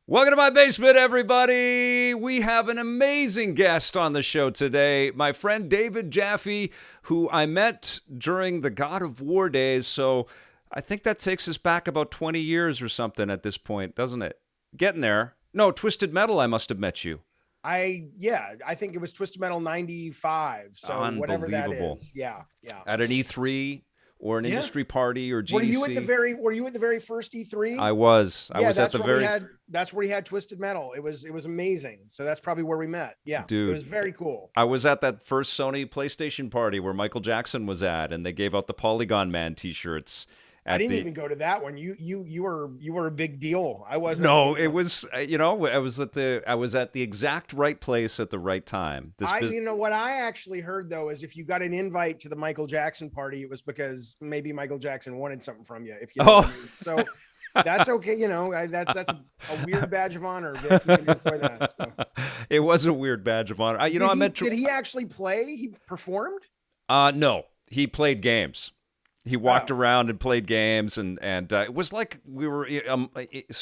Welcome to my basement, everybody. We have an amazing guest on the show today. My friend David Jaffe, who I met during the God of War days. So I think that takes us back about 20 years or something at this point, doesn't it? Getting there. No, Twisted Metal, I must have met you. I think it was Twisted Metal 95. So whatever that Unbelievable. is. Yeah. Yeah. At an E3 or an Yeah. industry party or GDC. Were you at the very first E3? I was. I was at the very... That's where he had Twisted Metal. It was amazing. So that's probably where we met. Yeah. Dude, it was very cool. I was at that first Sony PlayStation party where Michael Jackson was at, and they gave out the Polygon Man t-shirts. I didn't even go to that one. You were a big deal. I wasn't. No, it was I was at the exact right place at the right time. What I actually heard though is if you got an invite to the Michael Jackson party, it was because maybe Michael Jackson wanted something from you. If you know what I mean. So that's okay. That's a weird badge of honor. That, so. It was a weird badge of honor. Did he actually play? He performed? No, he played games. He walked around and played games, and it was like we were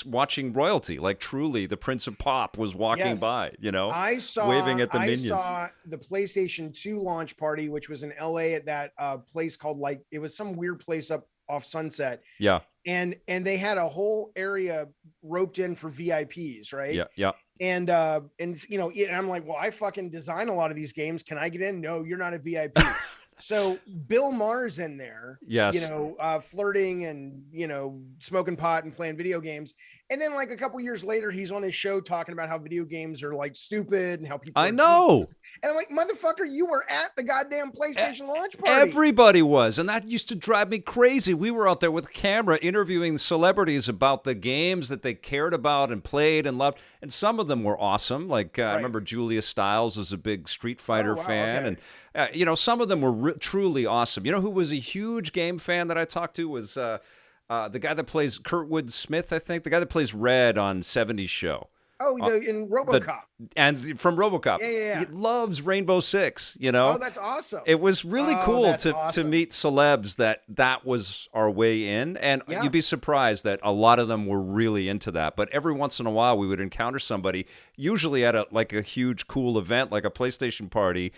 watching royalty. Like truly, the Prince of Pop was walking by, waving at the minions. I saw the PlayStation 2 launch party, which was in LA at that place called it was some weird place up off Sunset. Yeah. And they had a whole area roped in for VIPs, right? Yeah, yeah. And I'm like, well, I fucking design a lot of these games. Can I get in? No, you're not a VIP. So Bill Maher's in there, yes, flirting and, smoking pot and playing video games. And then like a couple years later, he's on his show talking about how video games are like stupid and how people. I know. And I'm like, motherfucker, you were at the goddamn PlayStation launch party. Everybody was. And that used to drive me crazy. We were out there with a camera interviewing celebrities about the games that they cared about and played and loved. And some of them were awesome. Like I remember Julia Stiles was a big Street Fighter fan. Okay. And, some of them were truly awesome. You know who was a huge game fan that I talked to was the guy that plays Kurtwood Smith, I think. The guy that plays Red on 70s Show. Oh, in RoboCop. And from RoboCop. Yeah. He loves Rainbow Six, Oh, that's awesome. It was really cool to meet celebs that was our way in. And you'd be surprised that a lot of them were really into that. But every once in a while, we would encounter somebody, usually at a huge, cool event, like a PlayStation party,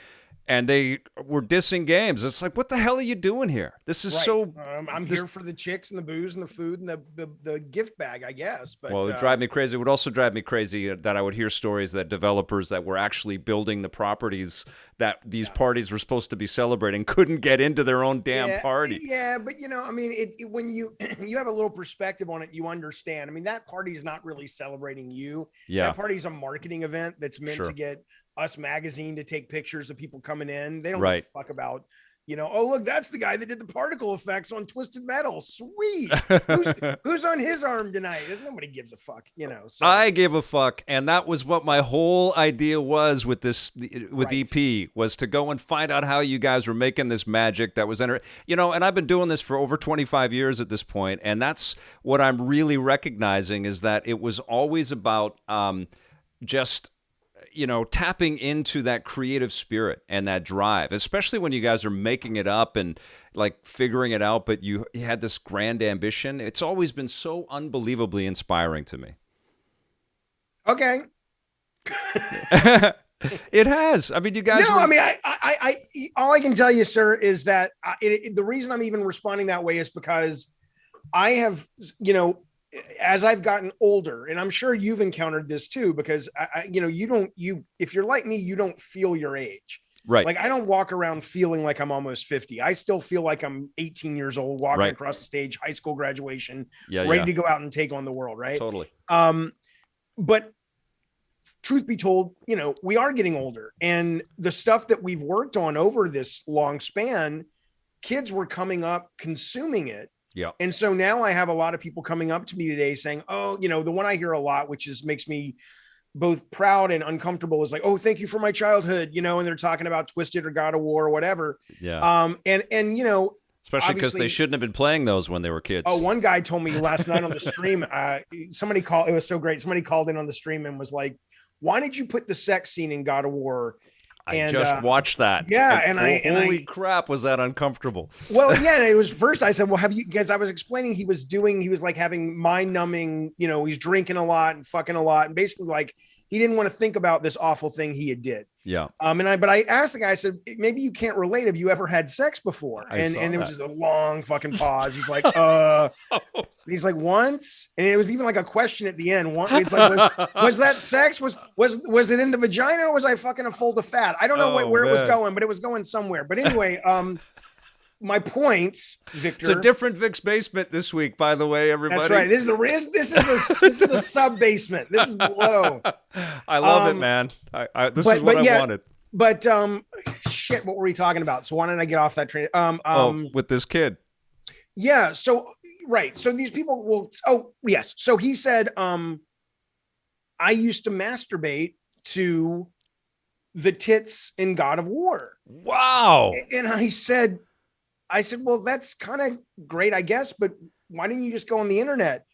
and they were dissing games. It's like, what the hell are you doing here? This is so... I'm here for the chicks and the booze and the food and the gift bag, I guess. But, well, it would drive me crazy. It would also drive me crazy that I would hear stories that developers that were actually building the properties that these parties were supposed to be celebrating couldn't get into their own damn party. Yeah, but, when you have a little perspective on it, you understand. I mean, that party's not really celebrating you. Yeah. That party's a marketing event that's meant to get Us Magazine to take pictures of people coming in. They don't give a fuck about, oh, look, that's the guy that did the particle effects on Twisted Metal. Sweet. Who's on his arm tonight? Nobody gives a fuck, So. I give a fuck. And that was what my whole idea was with EP, was to go and find out how you guys were making this magic that was and I've been doing this for over 25 years at this point. And that's what I'm really recognizing, is that it was always about just tapping into that creative spirit and that drive, especially when you guys are making it up and like figuring it out, but you had this grand ambition. It's always been so unbelievably inspiring to me. Okay. It has. I mean, you guys. No, I all I can tell you, sir, is that the reason I'm even responding that way is because I have, as I've gotten older, and I'm sure you've encountered this too, because if you're like me, you don't feel your age. Right. Like I don't walk around feeling like I'm almost 50. I still feel like I'm 18 years old, walking across the stage, high school graduation, ready to go out and take on the world. Right. Totally. But truth be told, we are getting older, and the stuff that we've worked on over this long span, kids were coming up consuming it. Yeah. And so now I have a lot of people coming up to me today saying, oh, the one I hear a lot, which makes me both proud and uncomfortable, is like, oh, thank you for my childhood, and they're talking about Twisted or God of War or whatever. Yeah. And especially because they shouldn't have been playing those when they were kids. Oh, one guy told me last night on the stream, somebody called, it was so great. Somebody called in on the stream and was like, why did you put the sex scene in God of War I just watched that. Yeah, Holy crap, was that uncomfortable? Well, yeah, it was first. I said, "Well, have you?" Because I was explaining he was like having mind-numbing. He's drinking a lot and fucking a lot, and basically like he didn't want to think about this awful thing he had did. Yeah. But I asked the guy. I said, "Maybe you can't relate. Have you ever had sex before?" And there was just a long fucking pause. He's like, He's like, once, and it was even like a question at the end. It's like, was that sex? Was it in the vagina, or was I fucking a fold of fat? I don't know where it was going, but it was going somewhere. But anyway, my point, Victor. It's a different Vic's basement this week, by the way, everybody. That's right. This is the sub basement. This is below. I love it, man. This is what I wanted. But shit, what were we talking about? So why didn't I get off that train? With this kid. Yeah. So. Right. So these people will. Oh, yes. So he said, I used to masturbate to the tits in God of War. Wow. And I said, well, that's kind of great, I guess. But why didn't you just go on the internet?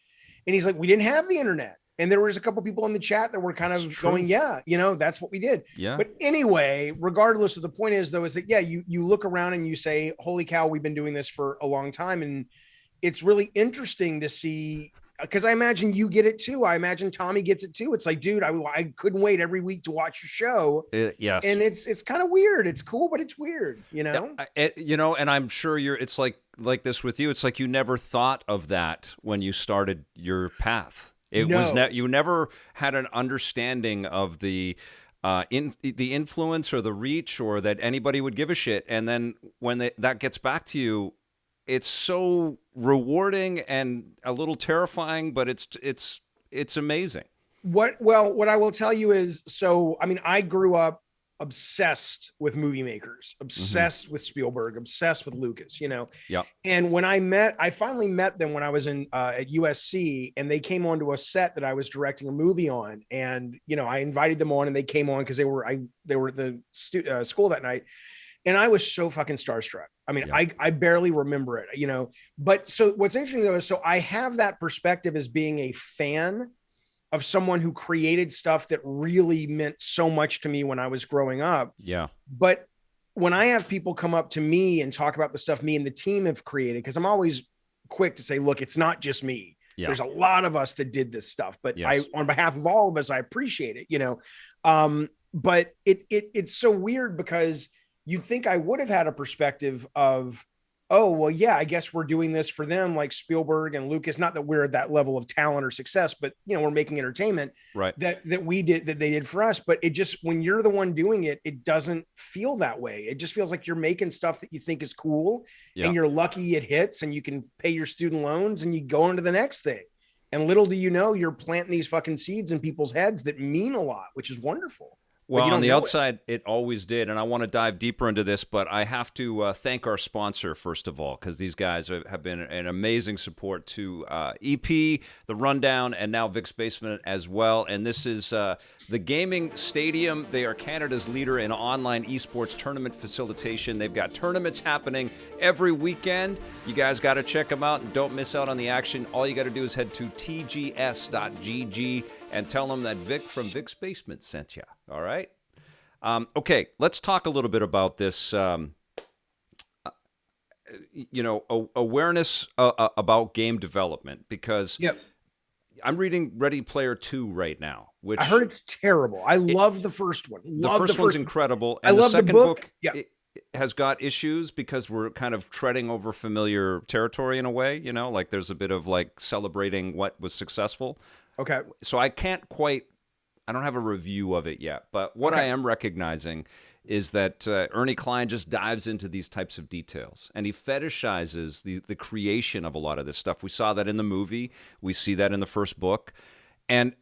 And he's like, we didn't have the internet. And there was a couple people in the chat that were kind of going, yeah, that's what we did. Yeah. But anyway, regardless of the point is, though, is that, yeah, you look around and you say, holy cow, we've been doing this for a long time. And it's really interesting to see, because I imagine you get it too. I imagine Tommy gets it too. It's like, dude, I couldn't wait every week to watch your show. Yes. And it's kind of weird. It's cool, but it's weird, and I'm sure it's like this with you. It's like you never thought of that when you started your path. You never had an understanding of the influence or the reach, or that anybody would give a shit. And then when that gets back to you, it's so rewarding and a little terrifying, but it's amazing. What I will tell you is, I grew up obsessed with movie makers, obsessed with Spielberg, obsessed with Lucas, Yeah. And when I finally met them when I was at USC, and they came onto a set that I was directing a movie on, and I invited them on, and they came on because they were at the school that night. And I was so fucking starstruck. I mean, yeah. I barely remember it, But so what's interesting though is, so I have that perspective as being a fan of someone who created stuff that really meant so much to me when I was growing up. Yeah. But when I have people come up to me and talk about the stuff me and the team have created, because I'm always quick to say, look, it's not just me. Yeah. There's a lot of us that did this stuff, but yes. On behalf of all of us, I appreciate it, But it's so weird because you'd think I would have had a perspective of, oh, well, yeah, I guess we're doing this for them, like Spielberg and Lucas. Not that we're at that level of talent or success, but we're making entertainment, right? That they did for us. But it just, when you're the one doing it, it doesn't feel that way. It just feels like you're making stuff that you think is cool, yeah. And you're lucky it hits, and you can pay your student loans, and you go on to the next thing. And little do you know, you're planting these fucking seeds in people's heads that mean a lot, which is wonderful. Well, on the outside, it always did, and I want to dive deeper into this, but I have to thank our sponsor, first of all, because these guys have been an amazing support to EP, The Rundown, and now Vic's Basement as well. And this is the Gaming Stadium. They are Canada's leader in online esports tournament facilitation. They've got tournaments happening every weekend. You guys got to check them out and don't miss out on the action. All you got to do is head to tgs.gg and tell them that Vic from Vic's Basement sent you. All right? Okay, let's talk a little bit about this, awareness about game development, because I'm reading Ready Player 2 right now, which I heard it's terrible. I love the first one. The first one's incredible. And I love the second the book. It has got issues because we're kind of treading over familiar territory in a way, like there's a bit of like celebrating what was successful. Okay. So I don't have a review of it yet, but what I am recognizing is that Ernie Klein just dives into these types of details, and he fetishizes the creation of a lot of this stuff. We saw that in the movie. We see that in the first book. And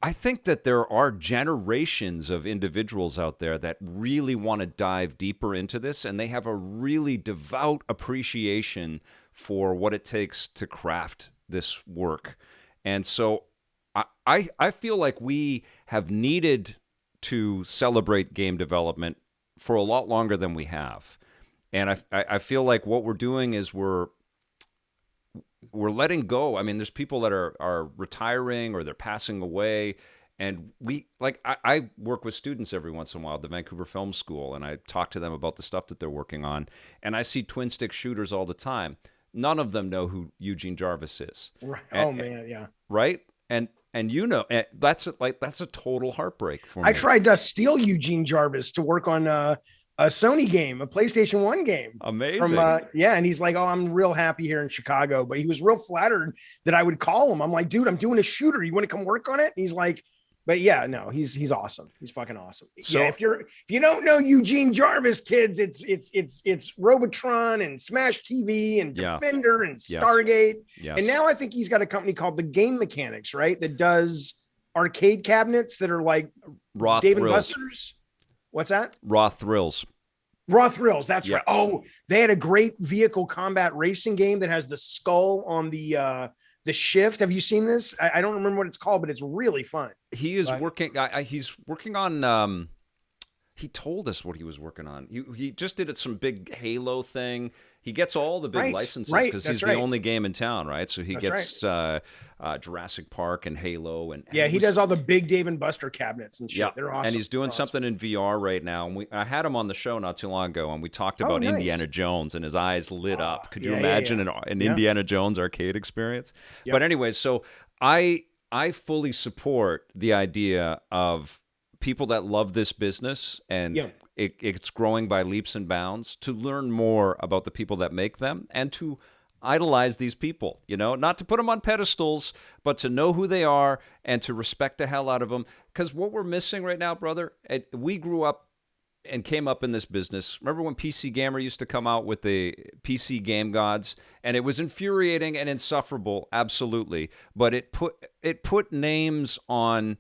I think that there are generations of individuals out there that really want to dive deeper into this, and they have a really devout appreciation for what it takes to craft this work. And so I feel like we have needed to celebrate game development for a lot longer than we have. And I feel like what we're doing is we're letting go. I mean, there's people that are retiring or they're passing away, And I work with students every once in a while at the Vancouver Film School, and I talk to them about the stuff that they're working on. And I see twin stick shooters all the time. None of them know who Eugene Jarvis is. Right. And, Oh man, yeah. right? And that's a total heartbreak for me. I tried to steal Eugene Jarvis to work on a Sony game, a PlayStation 1 game. Amazing. From and he's like, "Oh, I'm real happy here in Chicago," but he was real flattered that I would call him. I'm like, "Dude, I'm doing a shooter. You want to come work on it?" And he's like, "But yeah, no, he's awesome. He's fucking awesome." So yeah, if you don't know Eugene Jarvis, kids, it's Robotron and Smash TV and Defender and Stargate. Yes. And now I think he's got a company called the Game Mechanics, right? That does arcade cabinets that are like Raw Dave Thrills. and Buster's. What's that? Raw Thrills. Raw Thrills. That's right. Oh, they had a great vehicle combat racing game that has the skull on the shift. Have you seen this? I don't remember what it's called, but it's really fun. He is working. He's working on. He told us what he was working on. He just did some big Halo thing. He gets all the big licenses because he's the only game in town, right? So he gets Jurassic Park and Halo, and he does all the big Dave and Buster cabinets and shit. Yeah, they're awesome. And he's doing something in VR right now. And I had him on the show not too long ago, and we talked about Indiana Jones, and his eyes lit up. Could you imagine an Indiana Jones arcade experience? Yep. But anyway, so I fully support the idea of people that love this business, and it's growing by leaps and bounds, to learn more about the people that make them and to idolize these people, not to put them on pedestals, but to know who they are and to respect the hell out of them. Because what we're missing right now, brother, we grew up and came up in this business. Remember when PC Gamer used to come out with the PC Game Gods, and it was infuriating and insufferable, absolutely. But it put names on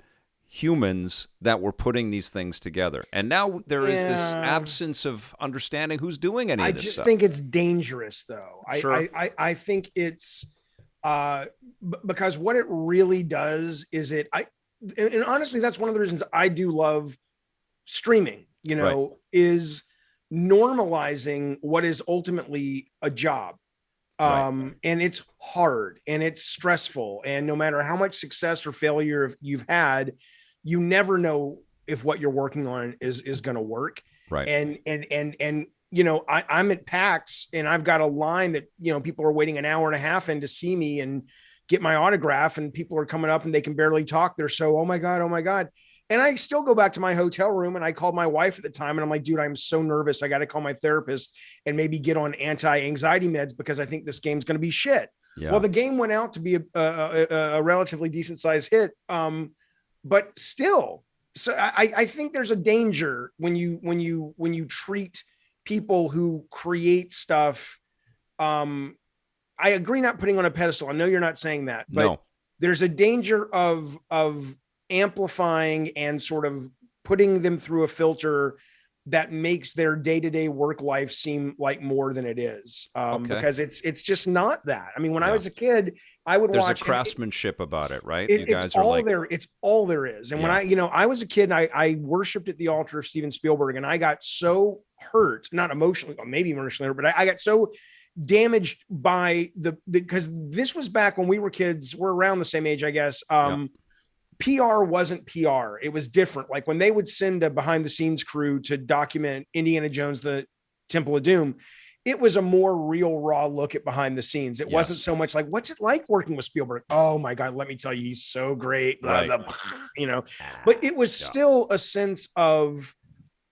humans that were putting these things together, and now there is this absence of understanding who's doing any of this stuff. I just think it's dangerous, though. Sure. I think it's because what it really does is and honestly, that's one of the reasons I do love streaming. Is normalizing what is ultimately a job. And it's hard and it's stressful, and no matter how much success or failure you've had, you never know if what you're working on is going to work. Right. And I'm at PAX, and I've got a line that, people are waiting an hour and a half in to see me and get my autograph, and people are coming up and they can barely talk. They're so, oh my God. And I still go back to my hotel room, and I called my wife at the time, and I'm like, dude, I'm so nervous. I got to call my therapist and maybe get on anti-anxiety meds because I think this game's going to be shit. Yeah. Well, the game went out to be a relatively decent sized hit. But still, so I think there's a danger when you treat people who create stuff. I agree, not putting on a pedestal. I know you're not saying that, but there's a danger of amplifying and sort of putting them through a filter that makes their day-to-day work life seem like more than it is. Because it's just not that. I mean, when I was a kid, I would watch. There's a craftsmanship about it, right? You guys are like, it's all there is. And when I was a kid, I worshiped at the altar of Steven Spielberg, and I got so hurt, not emotionally, or maybe emotionally, but I got so damaged by because this was back when we were kids. We're around the same age, I guess. PR wasn't PR. It was different. Like when they would send a behind the scenes crew to document Indiana Jones, the Temple of Doom, it was a more real, raw look at behind the scenes. It wasn't so much like, what's it like working with Spielberg? Oh my God, let me tell you, he's so great. Blah, blah, blah, but it was still a sense of,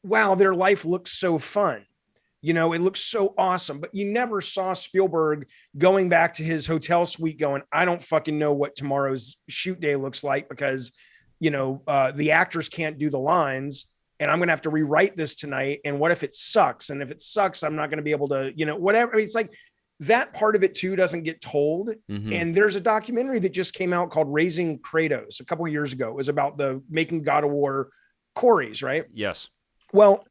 wow, their life looks so fun. It looks so awesome, but you never saw Spielberg going back to his hotel suite going, I don't fucking know what tomorrow's shoot day looks like because, the actors can't do the lines, and I'm going to have to rewrite this tonight. And what if it sucks? And if it sucks, I'm not going to be able to, whatever. I mean, it's like that part of it too doesn't get told. Mm-hmm. And there's a documentary that just came out called Raising Kratos a couple of years ago. It was about the making God of War Corys, right? Yes. Well,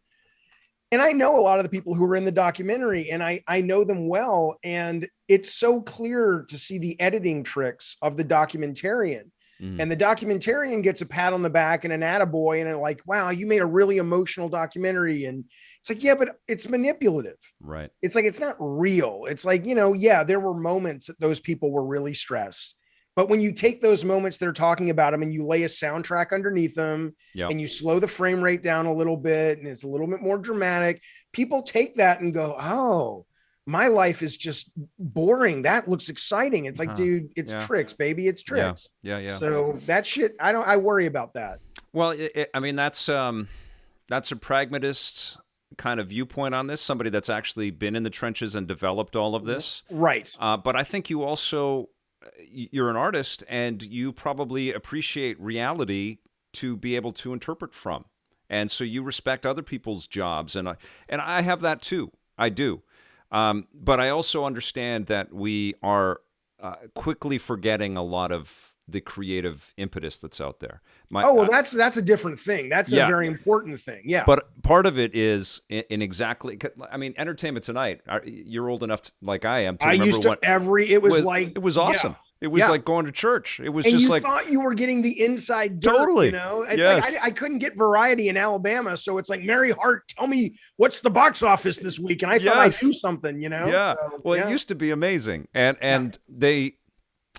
and I know a lot of the people who were in the documentary, and I know them well. And it's so clear to see the editing tricks of the documentarian. Mm. And the documentarian gets a pat on the back and an attaboy, and like, wow, you made a really emotional documentary. And it's like, yeah, but it's manipulative. Right. It's like, it's not real. It's like, there were moments that those people were really stressed. But when you take those moments they're talking about them and you lay a soundtrack underneath them Yeah. and you slow the frame rate down a little bit and it's a little bit more dramatic, people take that and go, oh, my life is just boring. That looks exciting. It's like, dude, it's tricks, baby. It's tricks. Yeah. So that shit, I worry about that. Well, I mean, that's a pragmatist kind of viewpoint on this, somebody that's actually been in the trenches and developed all of this. Right. But I think you also, you're an artist and you probably appreciate reality to be able to interpret from. And so you respect other people's jobs. And I have that too. I do. But I also understand that we are quickly forgetting a lot of the creative impetus that's out there. That's a different thing. That's a very important thing. Yeah. But part of it is in exactly, I mean, Entertainment Tonight, you're old enough like I am to remember it was awesome. Yeah. It was like going to church. It was and just you like thought you were getting the inside dirt, totally. You know, it's like I couldn't get variety in Alabama, so it's like Mary Hart, tell me what's the box office this week, and I thought I'd do something, you know. Yeah. So, it used to be amazing, and they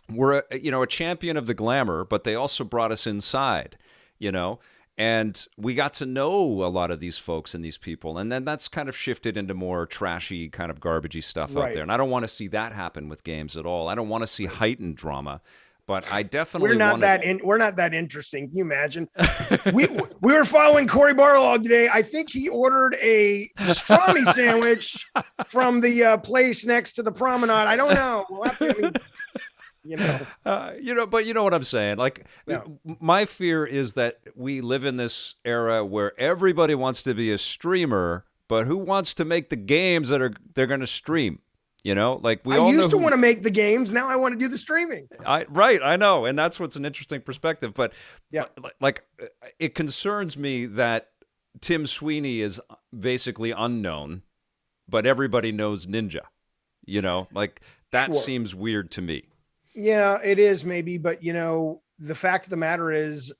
were a champion of the glamour, but they also brought us inside, you know. And we got to know a lot of these folks and these people. And then that's kind of shifted into more trashy, kind of garbagey stuff out there. And I don't want to see that happen with games at all. I don't want to see heightened drama. But I definitely we're not that interesting. Can you imagine? we were following Corey Barlog today. I think he ordered a pastrami sandwich from the place next to the promenade. I don't know. We'll have to, but you know what I'm saying? Like, my fear is that we live in this era where everybody wants to be a streamer, but who wants to make the games that they're going to stream? You know, like I used to want to make the games. Now I want to do the streaming. I know. And that's what's an interesting perspective. But like, it concerns me that Tim Sweeney is basically unknown, but everybody knows Ninja, you know, like that seems weird to me. Yeah, it is maybe. But, you know, the fact of the matter is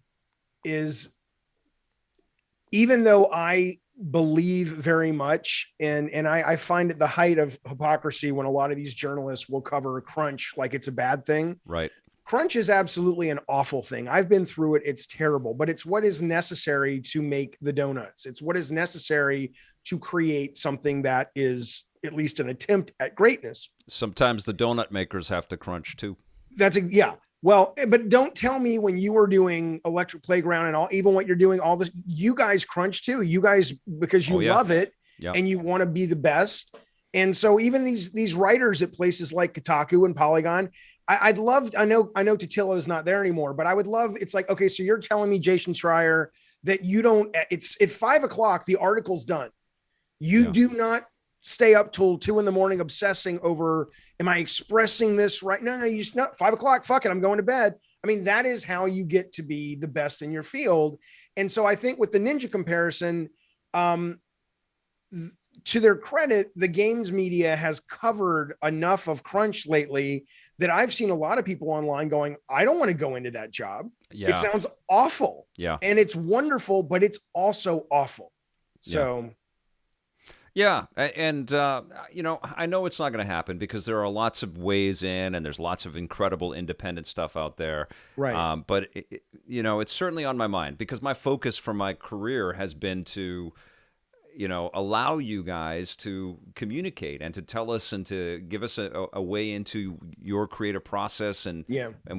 even though I believe very much and I find it the height of hypocrisy when a lot of these journalists will cover crunch like it's a bad thing. Right. Crunch is absolutely an awful thing. I've been through it. It's terrible, but it's what is necessary to make the donuts. It's what is necessary to create something that is at least an attempt at greatness. Sometimes the donut makers have to crunch too. Well, but don't tell me when you were doing Electric Playground and even what you're doing, all this, you guys crunch too. You guys, because you love it and you want to be the best. And so even these writers at places like Kotaku and Polygon, I'd love, I know Totillo's not there anymore, but I would love, it's like, okay, so you're telling me, Jason Schreier, that you don't, it's at 5:00, the article's done. You do not stay up till 2 a.m. obsessing over, am I expressing this right? No, you just not 5:00. Fuck it. I'm going to bed. I mean, that is how you get to be the best in your field. And so I think with the Ninja comparison, to their credit, the games media has covered enough of crunch lately that I've seen a lot of people online going, I don't want to go into that job. Yeah. It sounds awful. Yeah. And it's wonderful, but it's also awful. So yeah. And, I know it's not going to happen because there are lots of ways in and there's lots of incredible independent stuff out there. Right. But, it's certainly on my mind because my focus for my career has been to, allow you guys to communicate and to tell us and to give us a way into your creative process and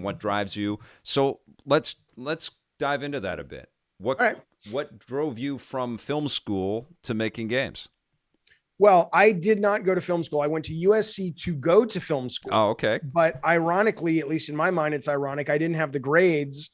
what drives you. So let's dive into that a bit. What drove you from film school to making games? Well, I did not go to film school. I went to USC to go to film school. Oh, okay. But ironically, at least in my mind, it's ironic. I didn't have the grades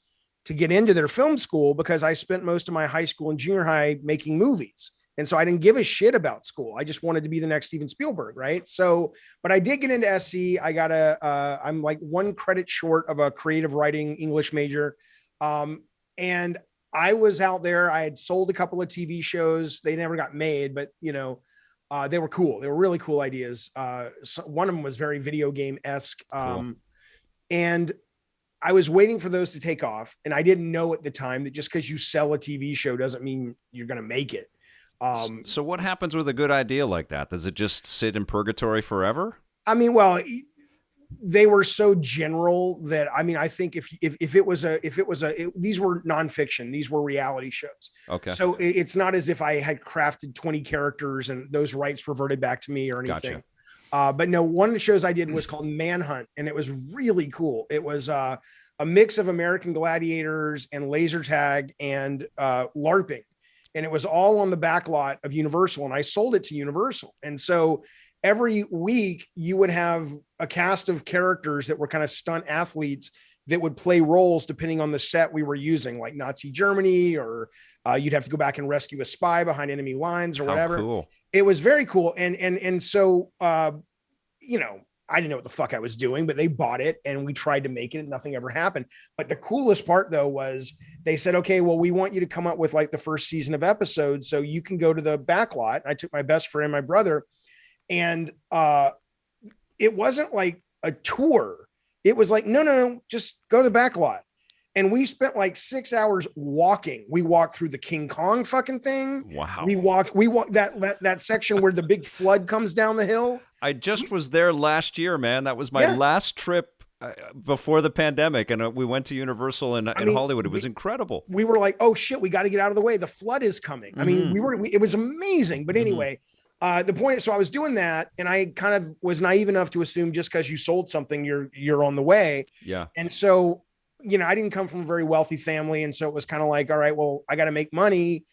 to get into their film school because I spent most of my high school and junior high making movies. And so I didn't give a shit about school. I just wanted to be the next Steven Spielberg. Right. So, but I did get into SC. I got I'm like 1 credit short of a creative writing English major. And I was out there. I had sold a couple of TV shows. They never got made, but they were cool. They were really cool ideas. So one of them was very video game-esque. Cool. And I was waiting for those to take off. And I didn't know at the time that just because you sell a TV show doesn't mean you're going to make it. So what happens with a good idea like that? Does it just sit in purgatory forever? I mean, well, they were so general that, I mean, I think if these were nonfiction, these were reality shows. Okay. So it's not as if I had crafted 20 characters and those rights reverted back to me or anything. Gotcha. But no, one of the shows I did was called Manhunt, and it was really cool. It was a mix of American Gladiators and laser tag and LARPing. And it was all on the back lot of Universal, and I sold it to Universal. And so every week you would have a cast of characters that were kind of stunt athletes that would play roles depending on the set we were using, like Nazi Germany, or you'd have to go back and rescue a spy behind enemy lines or whatever. Cool. It was very cool. And so, you know, I didn't know what the fuck I was doing, but they bought it and we tried to make it and nothing ever happened. But the coolest part though, was they said, okay, well, we want you to come up with like the first season of episodes so you can go to the back lot. I took my best friend, my brother, and it wasn't like a tour. It was like, no, just go to the back lot. And we spent like 6 hours walking. We walked through the King Kong fucking thing. Wow. We walked that section where the big flood comes down the hill. I just was there last year, man. That was my last trip before the pandemic. And we went to Universal in Hollywood. It was incredible. We were like, oh shit, we got to get out of the way. The flood is coming. I mean, it was amazing. But anyway, the point is, so I was doing that and I kind of was naive enough to assume just because you sold something, you're on the way. Yeah. And so, you know, I didn't come from a very wealthy family. And so it was kind of like, all right, well, I got to make money.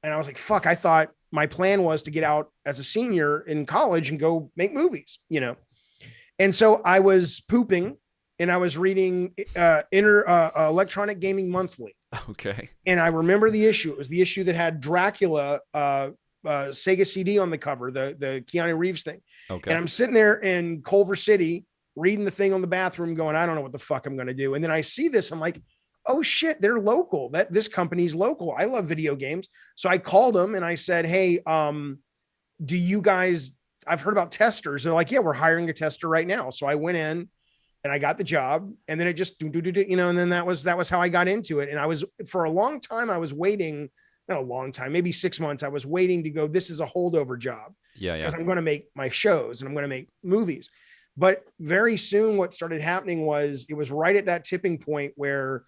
And I was like, fuck, I thought my plan was to get out as a senior in college and go make movies, you know? And so I was pooping and I was reading Electronic Gaming Monthly. Okay. And I remember the issue. It was the issue that had Dracula, Sega CD on the cover, the Keanu Reeves thing. Okay. And I'm sitting there in Culver City reading the thing on the bathroom going, I don't know what the fuck I'm going to do. And then I see this, I'm like, oh shit, they're local. This company's local. I love video games. So I called them and I said, hey, do you guys, I've heard about testers. They're like, yeah, we're hiring a tester right now. So I went in and I got the job, and then it just, you know, and then that was how I got into it. And I was, for a long time, I was waiting, not a long time, maybe 6 months. I was waiting to go, this is a holdover job. Yeah. Because I'm going to make my shows and I'm going to make movies. But very soon what started happening was, it was right at that tipping point where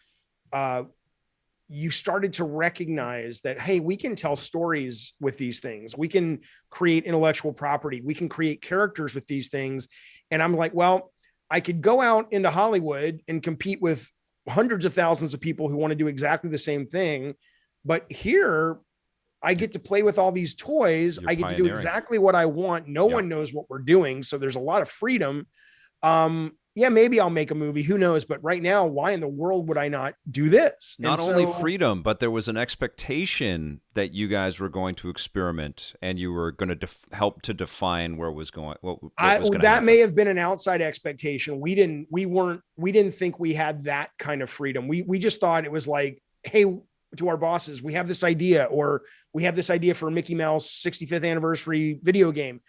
you started to recognize that, hey, we can tell stories with these things. We can create intellectual property. We can create characters with these things. And I'm like, well, I could go out into Hollywood and compete with hundreds of thousands of people who want to do exactly the same thing. But here I get to play with all these toys. I get to do exactly what I want. No one knows what we're doing. So there's a lot of freedom. Yeah, maybe I'll make a movie. Who knows? But right now, why in the world would I not do this? Not only freedom, but there was an expectation that you guys were going to experiment and you were going to help to define where was going. What was going to that happen. May have been an outside expectation. We didn't think we had that kind of freedom. We just thought it was like, hey, to our bosses, we have this idea, or we have this idea for a Mickey Mouse 65th anniversary video game.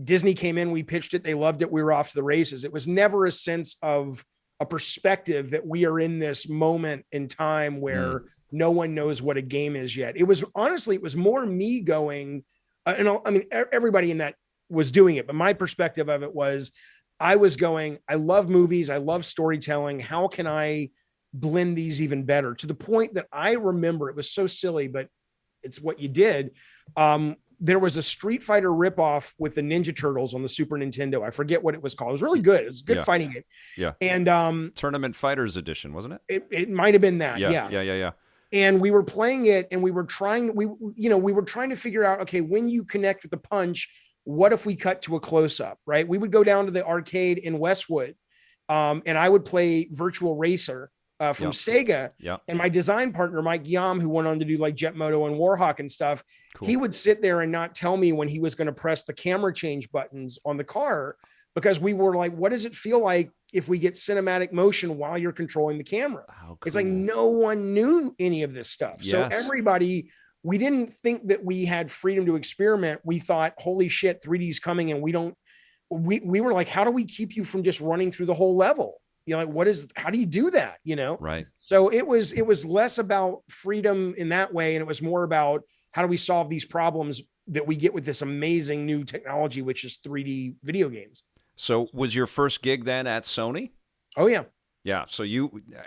Disney came in, we pitched it, they loved it, we were off to the races. It was never a sense of a perspective that we are in this moment in time where no one knows what a game is yet. It was honestly, it was more me going, and I mean, everybody in that was doing it, but my perspective of it was, I was going, I love movies, I love storytelling. How can I blend these even better? To the point that I remember, it was so silly, but it's what you did. There was a Street Fighter ripoff with the Ninja Turtles on the Super Nintendo. I forget what it was called. It was really good. It was a good fighting game. Yeah. And Tournament Fighters Edition, wasn't it? It might have been that. Yeah. And we were playing it, and we were trying to figure out, okay, when you connect with the punch, what if we cut to a close up, right? We would go down to the arcade in Westwood, and I would play Virtual Racer from Sega. And my design partner, Mike Yam, who went on to do like Jet Moto and Warhawk and stuff, he would sit there and not tell me when he was going to press the camera change buttons on the car, because we were like, what does it feel like if we get cinematic motion while you're controlling the camera? Cool. It's like, no one knew any of this stuff. Yes. So everybody, we didn't think that we had freedom to experiment. We thought, holy shit, 3D's coming, and we were like, how do we keep you from just running through the whole level? You know, like, how do you do that? You know? Right. So it was less about freedom in that way. And it was more about, how do we solve these problems that we get with this amazing new technology, which is 3D video games? So was your first gig then at Sony? Oh yeah. Yeah. So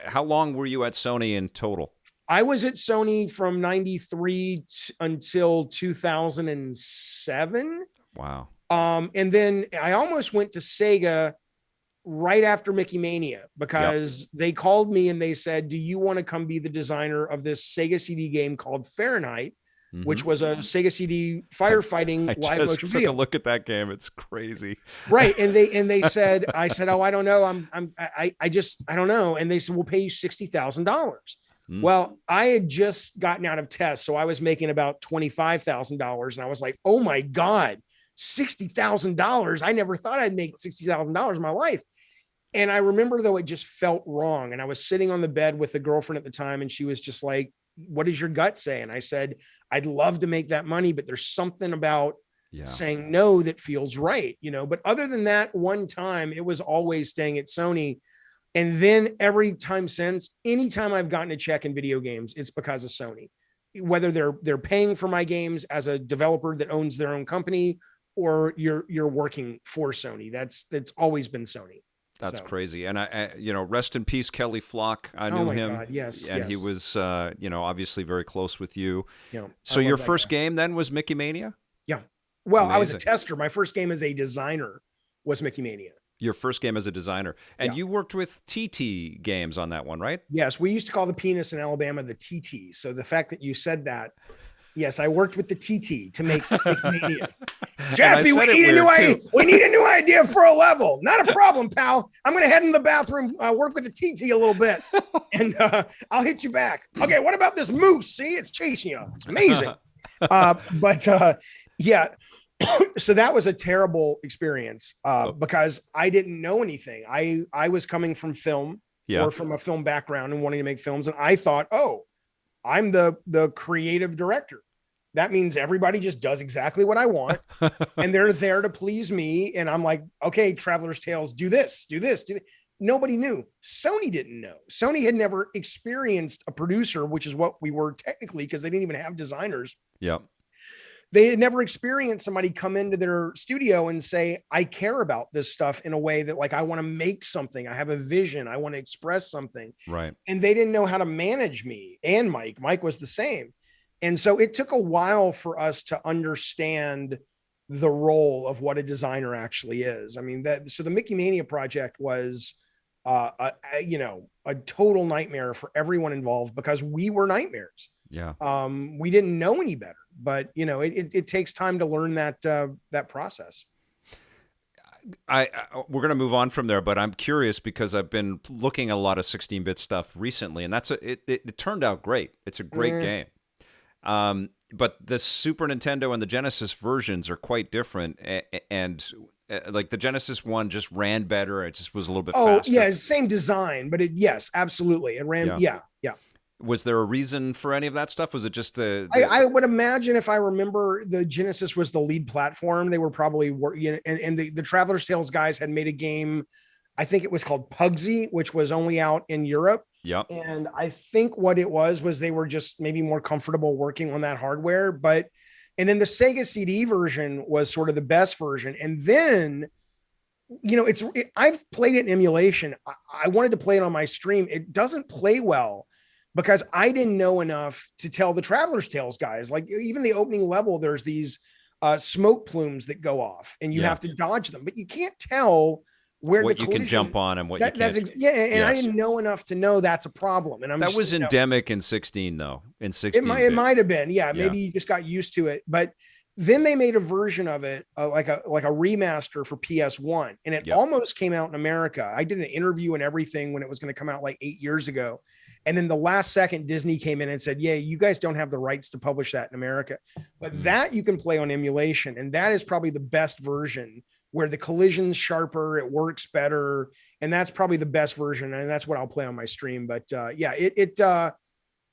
how long were you at Sony in total? I was at Sony from 93 until 2007. Wow. And then I almost went to Sega right after Mickey Mania because they called me and they said, do you want to come be the designer of this Sega CD game called Fahrenheit, which was a Sega CD firefighting live motion video. I took a look at that game. It's crazy. Right. And they said, I said, oh, I don't know. I don't know. And they said, we'll pay you $60,000. Well, I had just gotten out of test, so I was making about $25,000, and I was like, oh my God, $60,000. I never thought I'd make $60,000 in my life. And I remember, though, it just felt wrong. And I was sitting on the bed with a girlfriend at the time, and she was just like, what does your gut say? And I said, I'd love to make that money, but there's something about saying no that feels right, But other than that one time, it was always staying at Sony. And then every time since, anytime I've gotten a check in video games, it's because of Sony. Whether they're paying for my games as a developer that owns their own company, or you're working for Sony. That's always been Sony. That's crazy. And I rest in peace, Kelly Flock. I knew him. God, yes. And he was, obviously very close with you. Yeah. So your first game then was Mickey Mania? Yeah. Well, Amazing. I was a tester. My first game as a designer was Mickey Mania. Your first game as a designer. And you worked with TT Games on that one, right? Yes. We used to call the penis in Alabama the TT. So the fact that you said that, yes, I worked with the TT to make Mania. Jaffe, we need a new idea for a level. Not a problem, pal. I'm going to head in the bathroom, work with the TT a little bit, and I'll hit you back. Okay, what about this moose? See, it's chasing you. It's amazing. Yeah. So that was a terrible experience because I didn't know anything. I was coming from film or from a film background and wanting to make films. And I thought, oh, I'm the creative director. That means everybody just does exactly what I want. And they're there to please me. And I'm like, okay, Traveler's Tales, do this. Nobody knew. Sony didn't know. Sony had never experienced a producer, which is what we were technically, because they didn't even have designers. Yeah. They had never experienced somebody come into their studio and say, I care about this stuff in a way that, like, I want to make something. I have a vision. I want to express something. Right. And they didn't know how to manage me and Mike. Mike was the same. And so it took a while for us to understand the role of what a designer actually is. I mean, so the Mickey Mania project was, a total nightmare for everyone involved because we were nightmares. Yeah. We didn't know any better, but it takes time to learn that process. We're going to move on from there, but I'm curious because I've been looking at a lot of 16-bit stuff recently, and it turned out great. It's a great game. But the Super Nintendo and the Genesis versions are quite different, and like the Genesis one just ran better. It just was a little bit faster. Yeah, same design, but yes, absolutely. It ran. Yeah. Was there a reason for any of that stuff? Was it just I would imagine, if I remember, the Genesis was the lead platform. They were probably and the Traveler's Tales guys had made a game. I think it was called Pugsy, which was only out in Europe. Yeah. And I think what it was they were just maybe more comfortable working on that hardware. And then the Sega CD version was sort of the best version. And then, I've played it in emulation. I wanted to play it on my stream. It doesn't play well because I didn't know enough to tell the Traveler's Tales guys. Like, even the opening level, there's these smoke plumes that go off and you have to dodge them, but you can't tell what you can jump on and what you can't. I didn't know enough to know that's a problem. And that was endemic in 16, though. In 16, it might have been. Yeah, maybe you just got used to it. But then they made a version of it, like a remaster for PS1, and it almost came out in America. I did an interview and everything when it was going to come out like 8 years ago, and then the last second, Disney came in and said, "Yeah, you guys don't have the rights to publish that in America, but that you can play on emulation, and that is probably the best version." Where the collision's sharper, it works better, and that's probably the best version, and that's what I'll play on my stream. But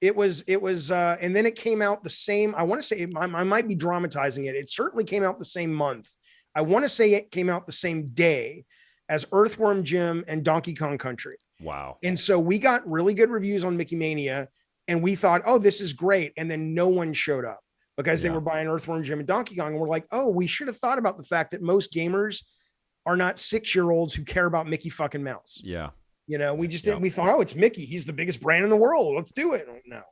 it was, and then it came out the same. I want to say I might be dramatizing it. It certainly came out the same month. I want to say it came out the same day as Earthworm Jim and Donkey Kong Country. Wow! And so we got really good reviews on Mickey Mania, and we thought, oh, this is great, and then no one showed up. Because they were buying Earthworm Jim and Donkey Kong. And we're like, oh, we should have thought about the fact that most gamers are not 6-year-olds who care about Mickey fucking Mouse. Yeah. You know, we just didn't, we thought, oh, it's Mickey. He's the biggest brand in the world. Let's do it. No.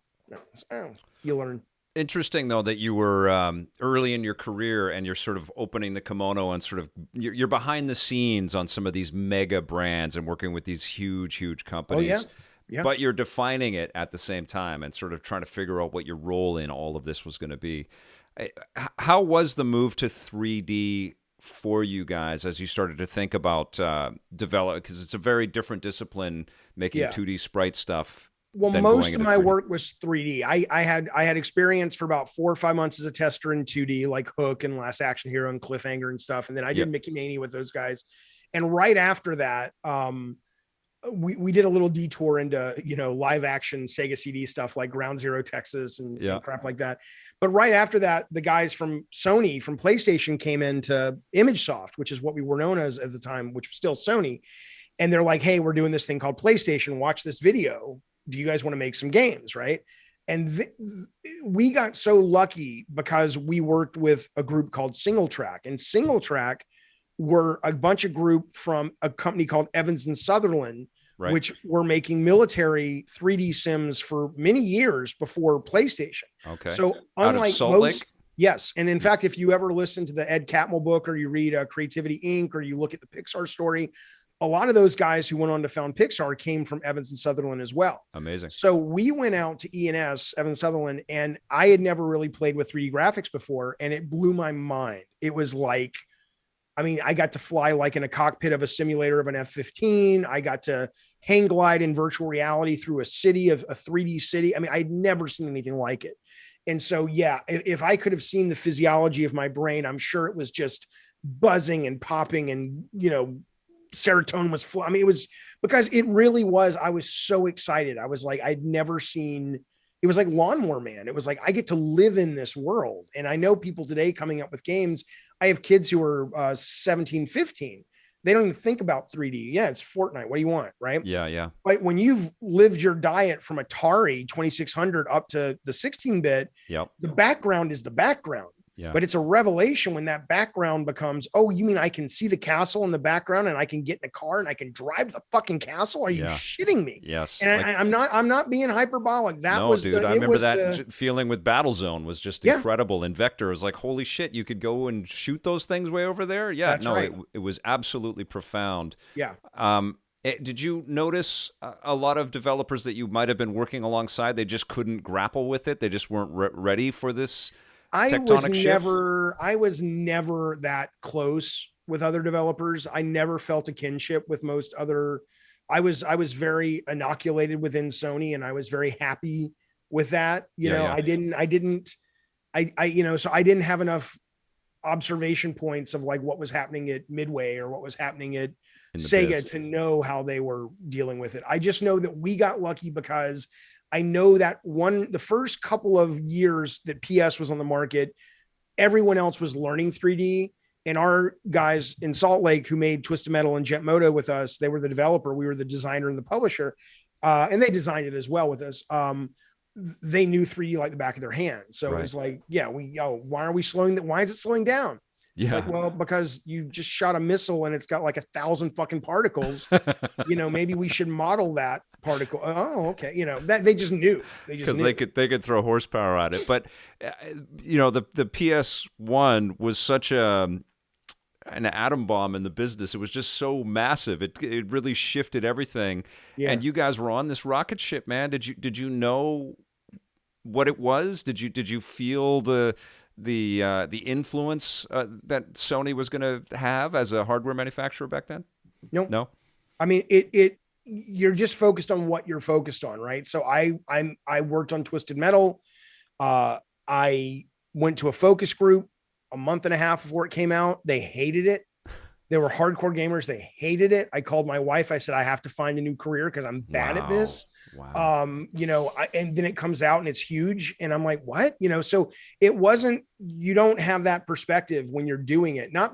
Oh, you learn. Interesting, though, that you were early in your career and you're sort of opening the kimono and sort of you're behind the scenes on some of these mega brands and working with these huge companies. Oh, yeah. But you're defining it at the same time and sort of trying to figure out what your role in all of this was going to be. How was the move to 3D for you guys as you started to think about develop? Because it's a very different discipline making 2D sprite stuff. Well, most of my work was 3D. I had experience for about 4 or 5 months as a tester in 2D, like Hook and Last Action Hero and Cliffhanger and stuff. And then I did Mickey Mania with those guys. And right after that, we did a little detour into, you know, live action Sega CD stuff like Ground Zero Texas and crap like that. But right after that, the guys from Sony, from PlayStation, came into ImageSoft, which is what we were known as at the time, which was still Sony. And they're like, hey, we're doing this thing called PlayStation. Watch this video. Do you guys want to make some games? Right. And we got so lucky because we worked with a group called Single Track, and Single Track were a bunch of group from a company called Evans and Sutherland, which were making military 3D sims for many years before PlayStation. Okay. So unlike most, yes. And in fact, if you ever listen to the Ed Catmull book, or you read Creativity Inc., or you look at the Pixar story, a lot of those guys who went on to found Pixar came from Evans and Sutherland as well. Amazing. So we went out to ENS, Evans Sutherland, and I had never really played with 3D graphics before, and it blew my mind. It was like, I mean, I got to fly like in a cockpit of a simulator of an F-15. I got to hang glide in virtual reality through a city, of a 3D city. I mean, I'd never seen anything like it. And so, yeah, if I could have seen the physiology of my brain, I'm sure it was just buzzing and popping, and, you know, serotonin was I mean, it was, because it really was, I was so excited. I was like, I'd never seen, it was like Lawnmower Man. It was like, I get to live in this world. And I know people today coming up with games. I have kids who are 17, 15. They don't even think about 3D. Yeah, it's Fortnite. What do you want? Right. Yeah. But when you've lived your diet from Atari 2600 up to the 16-bit, the background is the background. Yeah. But it's a revelation when that background becomes, oh, you mean I can see the castle in the background, and I can get in a car and I can drive the fucking castle? Are you shitting me? Yes. And like, I'm not being hyperbolic. That was, dude, I remember that feeling with Battlezone was just incredible. And Vector was like, holy shit, you could go and shoot those things way over there. Yeah. That's right. It was absolutely profound. Yeah. Did you notice a lot of developers that you might have been working alongside, they just couldn't grapple with it? They just weren't ready for this tectonic shift? I was never that close with other developers. I never felt a kinship with most other. I was very inoculated within Sony, and I was very happy with that. You know, I didn't, you know, so I didn't have enough observation points of like what was happening at Midway or what was happening at Sega to know how they were dealing with it. I just know that we got lucky because I know that the first couple of years that PS was on the market, everyone else was learning 3D. And our guys in Salt Lake who made Twisted Metal and Jet Moto with us, they were the developer. We were the designer and the publisher. And they designed it as well with us. They knew 3D like the back of their hand. So it was like, why are we slowing that? Why is it slowing down? Yeah. Like, well, because you just shot a missile and it's got like 1,000 fucking particles. You know, maybe we should model that particle. Oh, okay. You know, that they just knew. Because they could throw horsepower at it. But you know, the PS1 was such an atom bomb in the business. It was just so massive. It really shifted everything. Yeah. And you guys were on this rocket ship, man. Did you know what it was? Did you feel the influence that Sony was going to have as a hardware manufacturer back then? No. I mean, you're just focused on what you're focused on, right? So I worked on Twisted Metal. I went to a focus group a month and a half before it came out. They hated it. They were hardcore gamers. They hated it. I called my wife. I said, I have to find a new career because I'm bad at this. Wow. You know, and then it comes out and it's huge. And I'm like, what? You know, so it wasn't, you don't have that perspective when you're doing it. And I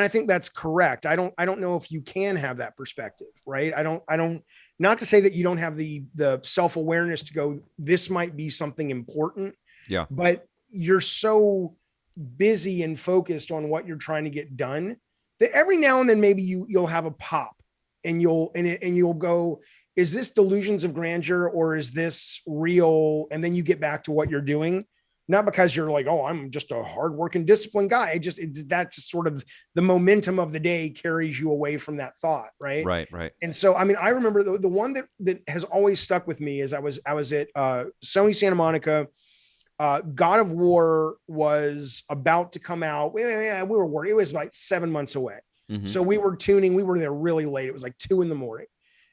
think that's correct. I don't know if you can have that perspective, right? I don't, not to say that you don't have the self-awareness to go, this might be something important. Yeah. But you're so busy and focused on what you're trying to get done that every now and then maybe you'll have a pop and you'll go, is this delusions of grandeur or is this real? And then you get back to what you're doing, not because you're like, oh, I'm just a hardworking, disciplined guy. That's just sort of the momentum of the day carries you away from that thought. Right. Right. And so, I mean, I remember the one that has always stuck with me is I was at Sony Santa Monica. God of War was about to come out. We were working. It was like 7 months away. Mm-hmm. So we were tuning. We were there really late. It was like 2 a.m.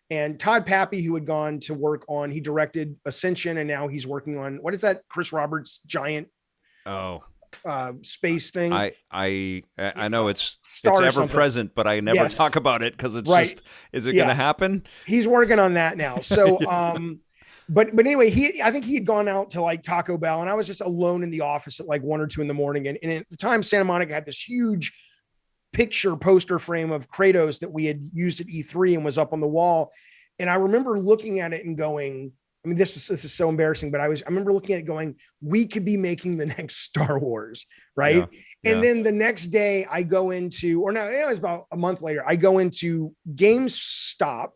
And Todd Pappy, who had gone to work on, he directed Ascension, and now he's working on, what is that? Chris Roberts' giant space thing. I know it's ever present, but I never talk about it because it's just, is it going to happen? He's working on that now. So, but anyway, I think he had gone out to like Taco Bell, and I was just alone in the office at like 1 or 2 a.m. And at the time, Santa Monica had this huge picture poster frame of Kratos that we had used at E3 and was up on the wall. And I remember looking at it and going, I mean, this is so embarrassing, but I remember looking at it going, we could be making the next Star Wars. Right. Yeah. And then the next day I go into, or no, it was about a month later, I go into GameStop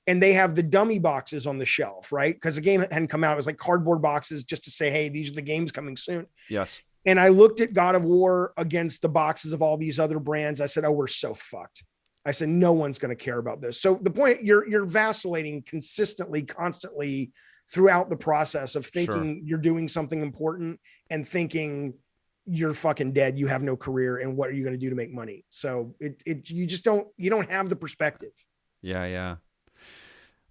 and they have the dummy boxes on the shelf, right? Because the game hadn't come out. It was like cardboard boxes just to say, hey, these are the games coming soon. Yes. And I looked at God of War against the boxes of all these other brands. I said, oh, we're so fucked. I said, no one's going to care about this. So the point, you're vacillating consistently, constantly throughout the process of thinking you're doing something important and thinking you're fucking dead. You have no career. And what are you going to do to make money? So you don't have the perspective. Yeah.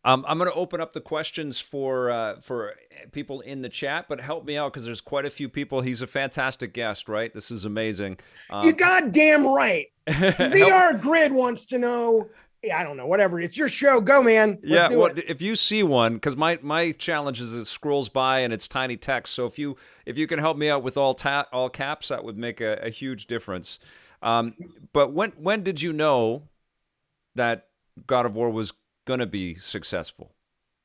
I'm going to open up the questions for people in the chat, but help me out because there's quite a few people. He's a fantastic guest, right? This is amazing. You goddamn right. VR Grid wants to know. I don't know, whatever. It's your show. Go, man. Let's do it. If you see one, because my challenge is it scrolls by and it's tiny text. So if you can help me out with all caps, that would make a huge difference. But when did you know that God of War was going to be successful?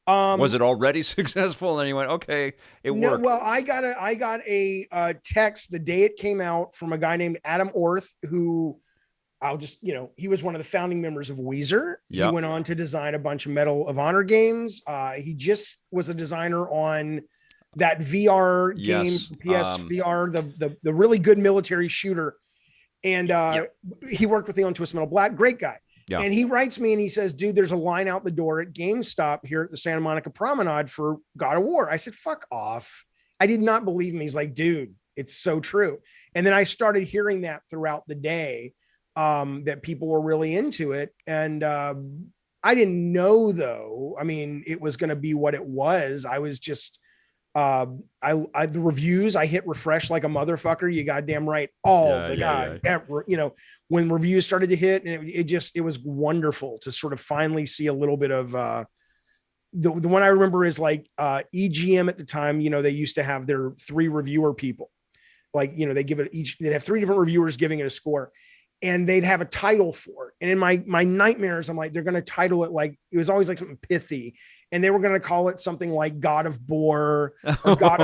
Was it already successful? And then you went, okay, it worked. Well, I got a text the day it came out from a guy named Adam Orth, who he was one of the founding members of Weezer. Yep. He went on to design a bunch of Medal of Honor games. He just was a designer on that VR game, PSVR, the really good military shooter. And he worked with me on Twist Metal Black. Great guy. Yeah. And he writes me and he says, dude, there's a line out the door at GameStop here at the Santa Monica Promenade for God of War. I said, fuck off. I did not believe him. He's like, dude, it's so true. And then I started hearing that throughout the day, that people were really into it. And I didn't know, though, I mean, it was going to be what it was. I was just, the reviews, I hit refresh like a motherfucker. You goddamn right. When reviews started to hit, and it was wonderful to sort of finally see a little bit of, the one I remember is like, EGM at the time, they used to have their 3 reviewer people, like, they give it they'd have 3 different reviewers giving it a score, and they'd have a title for it. And in my nightmares, I'm like, they're going to title it like, it was always like something pithy. And they were going to call it something like God of Boar or God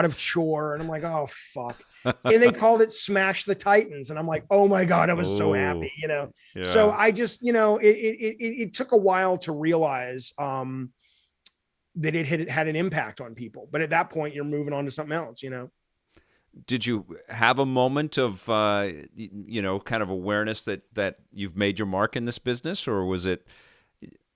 of Chore. And I'm like, oh, fuck. And they called it Smash the Titans. And I'm like, oh my God, I was so happy, Yeah. So I just, it took a while to realize that it had an impact on people. But at that point, you're moving on to something else, Did you have a moment of, kind of awareness that you've made your mark in this business, or was it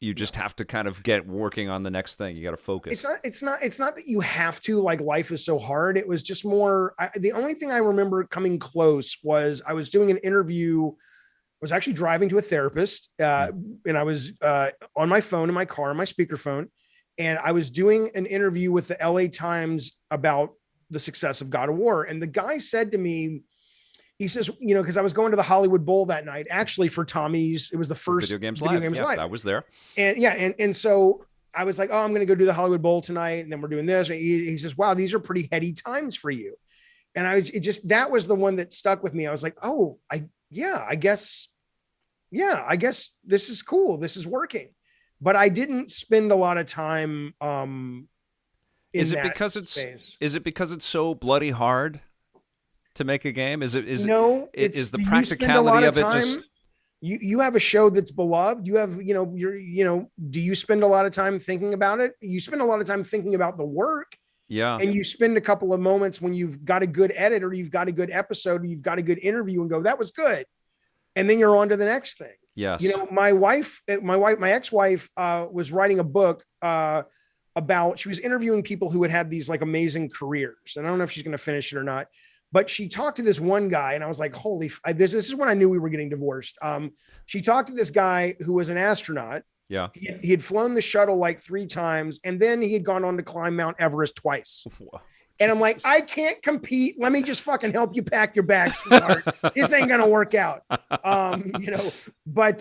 you just have to kind of get working on the next thing? You got to focus. It's not that you have to, like, life is so hard. It was just more, the only thing I remember coming close was I was doing an interview. I was actually driving to a therapist, and I was on my phone in my car, on my speakerphone, and I was doing an interview with the LA Times about the success of God of War. And the guy said to me, he says, because I was going to the Hollywood Bowl that night, actually for Tommy's, it was the first Video Games Live. I was there. And so I was like, oh, I'm going to go do the Hollywood Bowl tonight. And then we're doing this. And he says, wow, these are pretty heady times for you. And that was the one that stuck with me. I was like, oh, I guess this is cool. This is working. But I didn't spend a lot of time, is it because it's so bloody hard? to make a game? Is No, is the do you spend a practicality lot of it time, just? you have a show that's beloved. You have, do you spend a lot of time thinking about it? You spend a lot of time thinking about the work, Yeah. and you spend a couple of moments when you've got a good edit, or you've got a good episode, or you've got a good interview, and go, that was good. And then you're on to the next thing. Yes. My ex-wife was writing a book about, she was interviewing people who had these like amazing careers. And I don't know if she's going to finish it or not, but she talked to this one guy, and I was like, this is when I knew we were getting divorced. She talked to this guy who was an astronaut. Yeah. He had flown the shuttle like 3 times, and then he had gone on to climb Mount Everest twice. Whoa. And I'm like, I can't compete. Let me just fucking help you pack your bags, sweetheart. This ain't gonna work out. But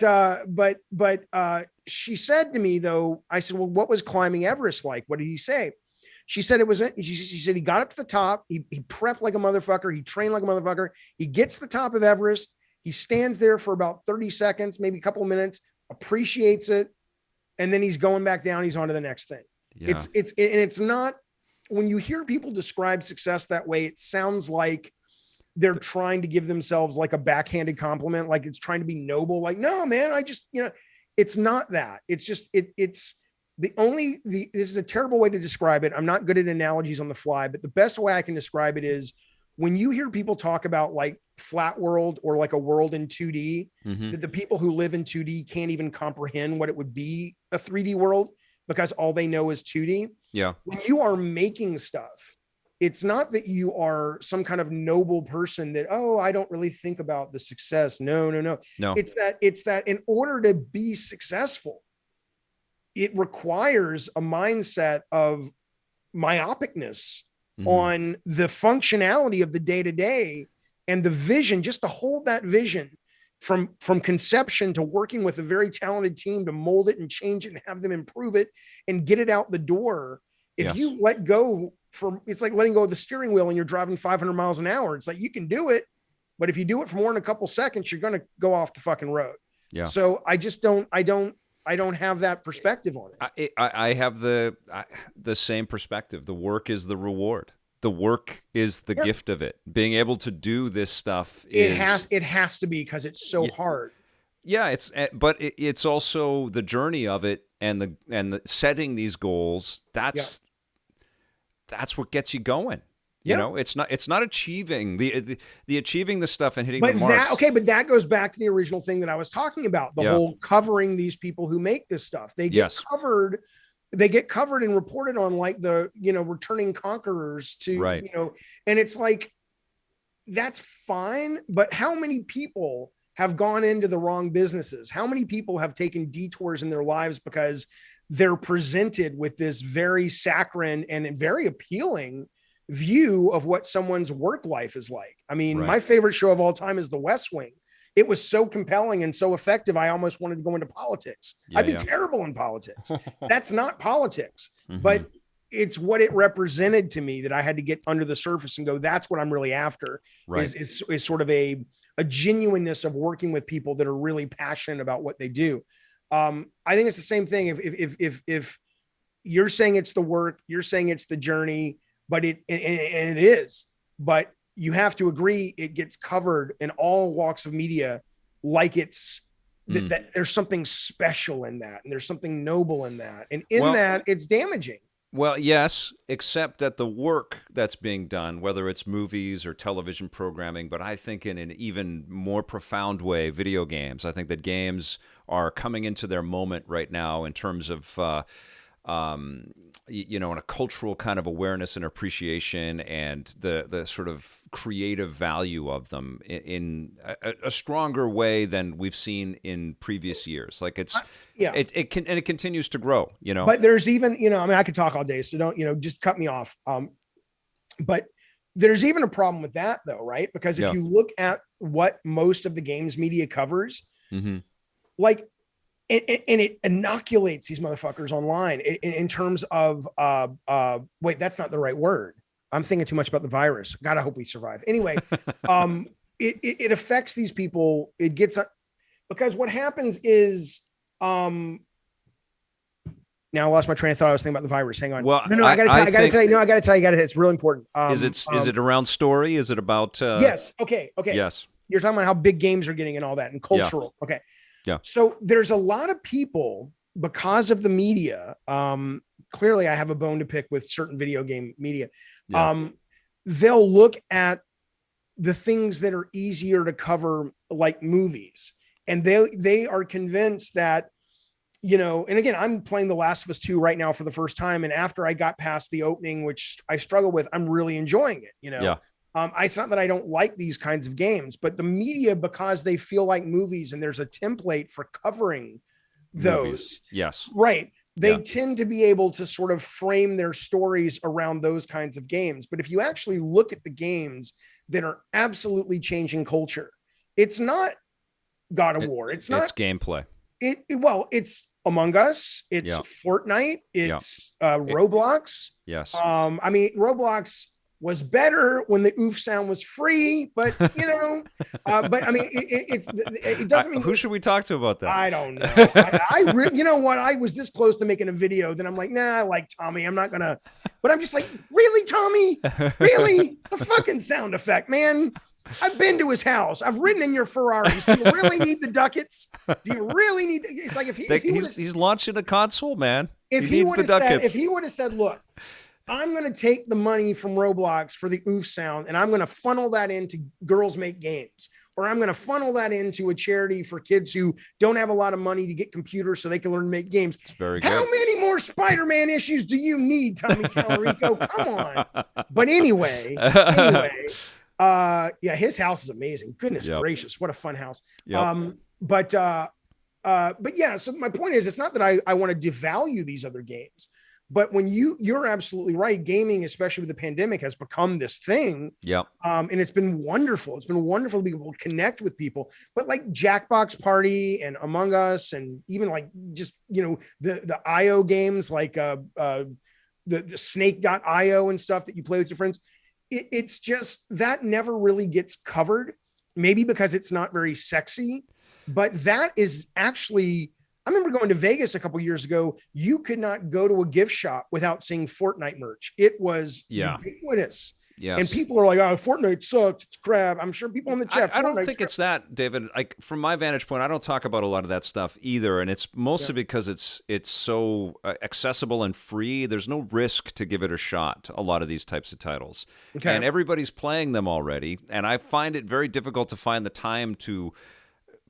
she said to me, though, I said, well, what was climbing Everest like? What did he say? She said she said he got up to the top. He prepped like a motherfucker. He trained like a motherfucker. He gets to the top of Everest. He stands there for about 30 seconds, maybe a couple of minutes, appreciates it, and then he's going back down. He's on to the next thing. Yeah. It's not. When you hear people describe success that way, it sounds like they're trying to give themselves like a backhanded compliment, like it's trying to be noble. Like, no, man, it's not that. It's just, this is a terrible way to describe it. I'm not good at analogies on the fly, but the best way I can describe it is when you hear people talk about like flat world or like a world in 2D, that the people who live in 2D can't even comprehend what it would be a 3D world because all they know is 2D. Yeah. When you are making stuff, it's not that you are some kind of noble person that, oh, I don't really think about the success. No. It's that in order to be successful, it requires a mindset of myopicness on the functionality of the day-to-day and the vision, just to hold that vision from conception to working with a very talented team to mold it and change it and have them improve it and get it out the door. If you let go it's like letting go of the steering wheel and you're driving 500 miles an hour. It's like, you can do it, but if you do it for more than a couple seconds, you're going to go off the fucking road. Yeah. So I just don't have that perspective on it. I have the same perspective. The work is the reward. The work is the gift of it. Being able to do this stuff it has to be, because it's so hard. Yeah, but it's also the journey of it and the setting these goals. That's what gets you going. You know, it's not achieving the achieving the stuff and hitting the marks. But that goes back to the original thing that I was talking about. The whole covering these people who make this stuff. They get covered. They get covered and reported on like the, returning conquerors to, and it's like, that's fine. But how many people have gone into the wrong businesses? How many people have taken detours in their lives because they're presented with this very saccharine and very appealing view of what someone's work life is like? I mean, my favorite show of all time is The West Wing. It was so compelling and so effective, I almost wanted to go into politics. I'd be terrible in politics. That's not politics, but it's what it represented to me that I had to get under the surface and go, that's what I'm really after, is sort of a genuineness of working with people that are really passionate about what they do. I think it's the same thing. If you're saying it's the work, you're saying it's the journey, but it is, but you have to agree it gets covered in all walks of media, like it's that there's something special in that, and there's something noble in that, and that it's damaging. Well, yes, except that the work that's being done, whether it's movies or television programming, but I think in an even more profound way, video games. I think that games are coming into their moment right now in terms of in a cultural kind of awareness and appreciation, and the sort of creative value of them in a stronger way than we've seen in previous years. Like it continues to grow, But there's even, I could talk all day, so don't, just cut me off. But there's even a problem with that though, right? Because if you look at what most of the games media covers, like, and it inoculates these motherfuckers online in terms of, wait, that's not the right word. I'm thinking too much about the virus. God, I hope we survive. Anyway, it affects these people. It gets, because what happens is, Now I lost my train of thought. I was thinking about the virus. Hang on. Well, No, I gotta tell you. No, I gotta tell you. It's real important. Is it around story? Is it about? Yes. Okay. Yes. You're talking about how big games are getting and all that and cultural. Yeah. Okay. Yeah. So there's a lot of people because of the media. Clearly, I have a bone to pick with certain video game media. Yeah. They'll look at the things that are easier to cover, like movies, and they are convinced that, you know, and again, I'm playing The Last of Us 2 right now for the first time. And after I got past the opening, which I struggle with, I'm really enjoying it, you know? Yeah. It's not that I don't like these kinds of games, but the media, because they feel like movies and there's a template for covering those. Movies. Yes. Right. They tend to be able to sort of frame their stories around those kinds of games. But if you actually look at the games that are absolutely changing culture, it's not God of War. It's gameplay. It's Among Us, it's Fortnite, it's Roblox. Yes. I mean, Roblox was better when the oof sound was free, but you know, but I mean, it doesn't mean. Who should we talk to about that? I don't know. You know what? I was this close to making a video. Then I'm like, nah, I like Tommy. I'm not gonna. But I'm just like, really, Tommy? Really? The fucking sound effect, man. I've been to his house. I've ridden in your Ferraris. Do you really need the ducats? Do you really need? It's like if he's launching a console, man. If he needs the ducats. If he would have said, look, I'm going to take the money from Roblox for the oof sound, and I'm going to funnel that into Girls Make Games, or I'm going to funnel that into a charity for kids who don't have a lot of money to get computers so they can learn to make games. It's very good. How many more Spider-Man issues do you need, Tommy Tallarico? Come on. But anyway. Yeah, his house is amazing. Goodness gracious, what a fun house. Yep. But yeah, so my point is, it's not that I want to devalue these other games, but when you're absolutely right, gaming, especially with the pandemic, has become this thing. Yeah. And it's been wonderful. It's been wonderful to be able to connect with people. But like Jackbox Party and Among Us, and even like just, you know, the IO games like the Snake.io and stuff that you play with your friends. It's just that never really gets covered, maybe because it's not very sexy, but that is actually, I remember going to Vegas a couple of years ago. You could not go to a gift shop without seeing Fortnite merch. It was ubiquitous. Yes. And people are like, oh, Fortnite sucks. It's crap. I'm sure people in the chat. I don't think it's that, David. Like, from my vantage point, I don't talk about a lot of that stuff either. And it's mostly because it's so accessible and free. There's no risk to give it a shot, a lot of these types of titles. Okay. And everybody's playing them already. And I find it very difficult to find the time to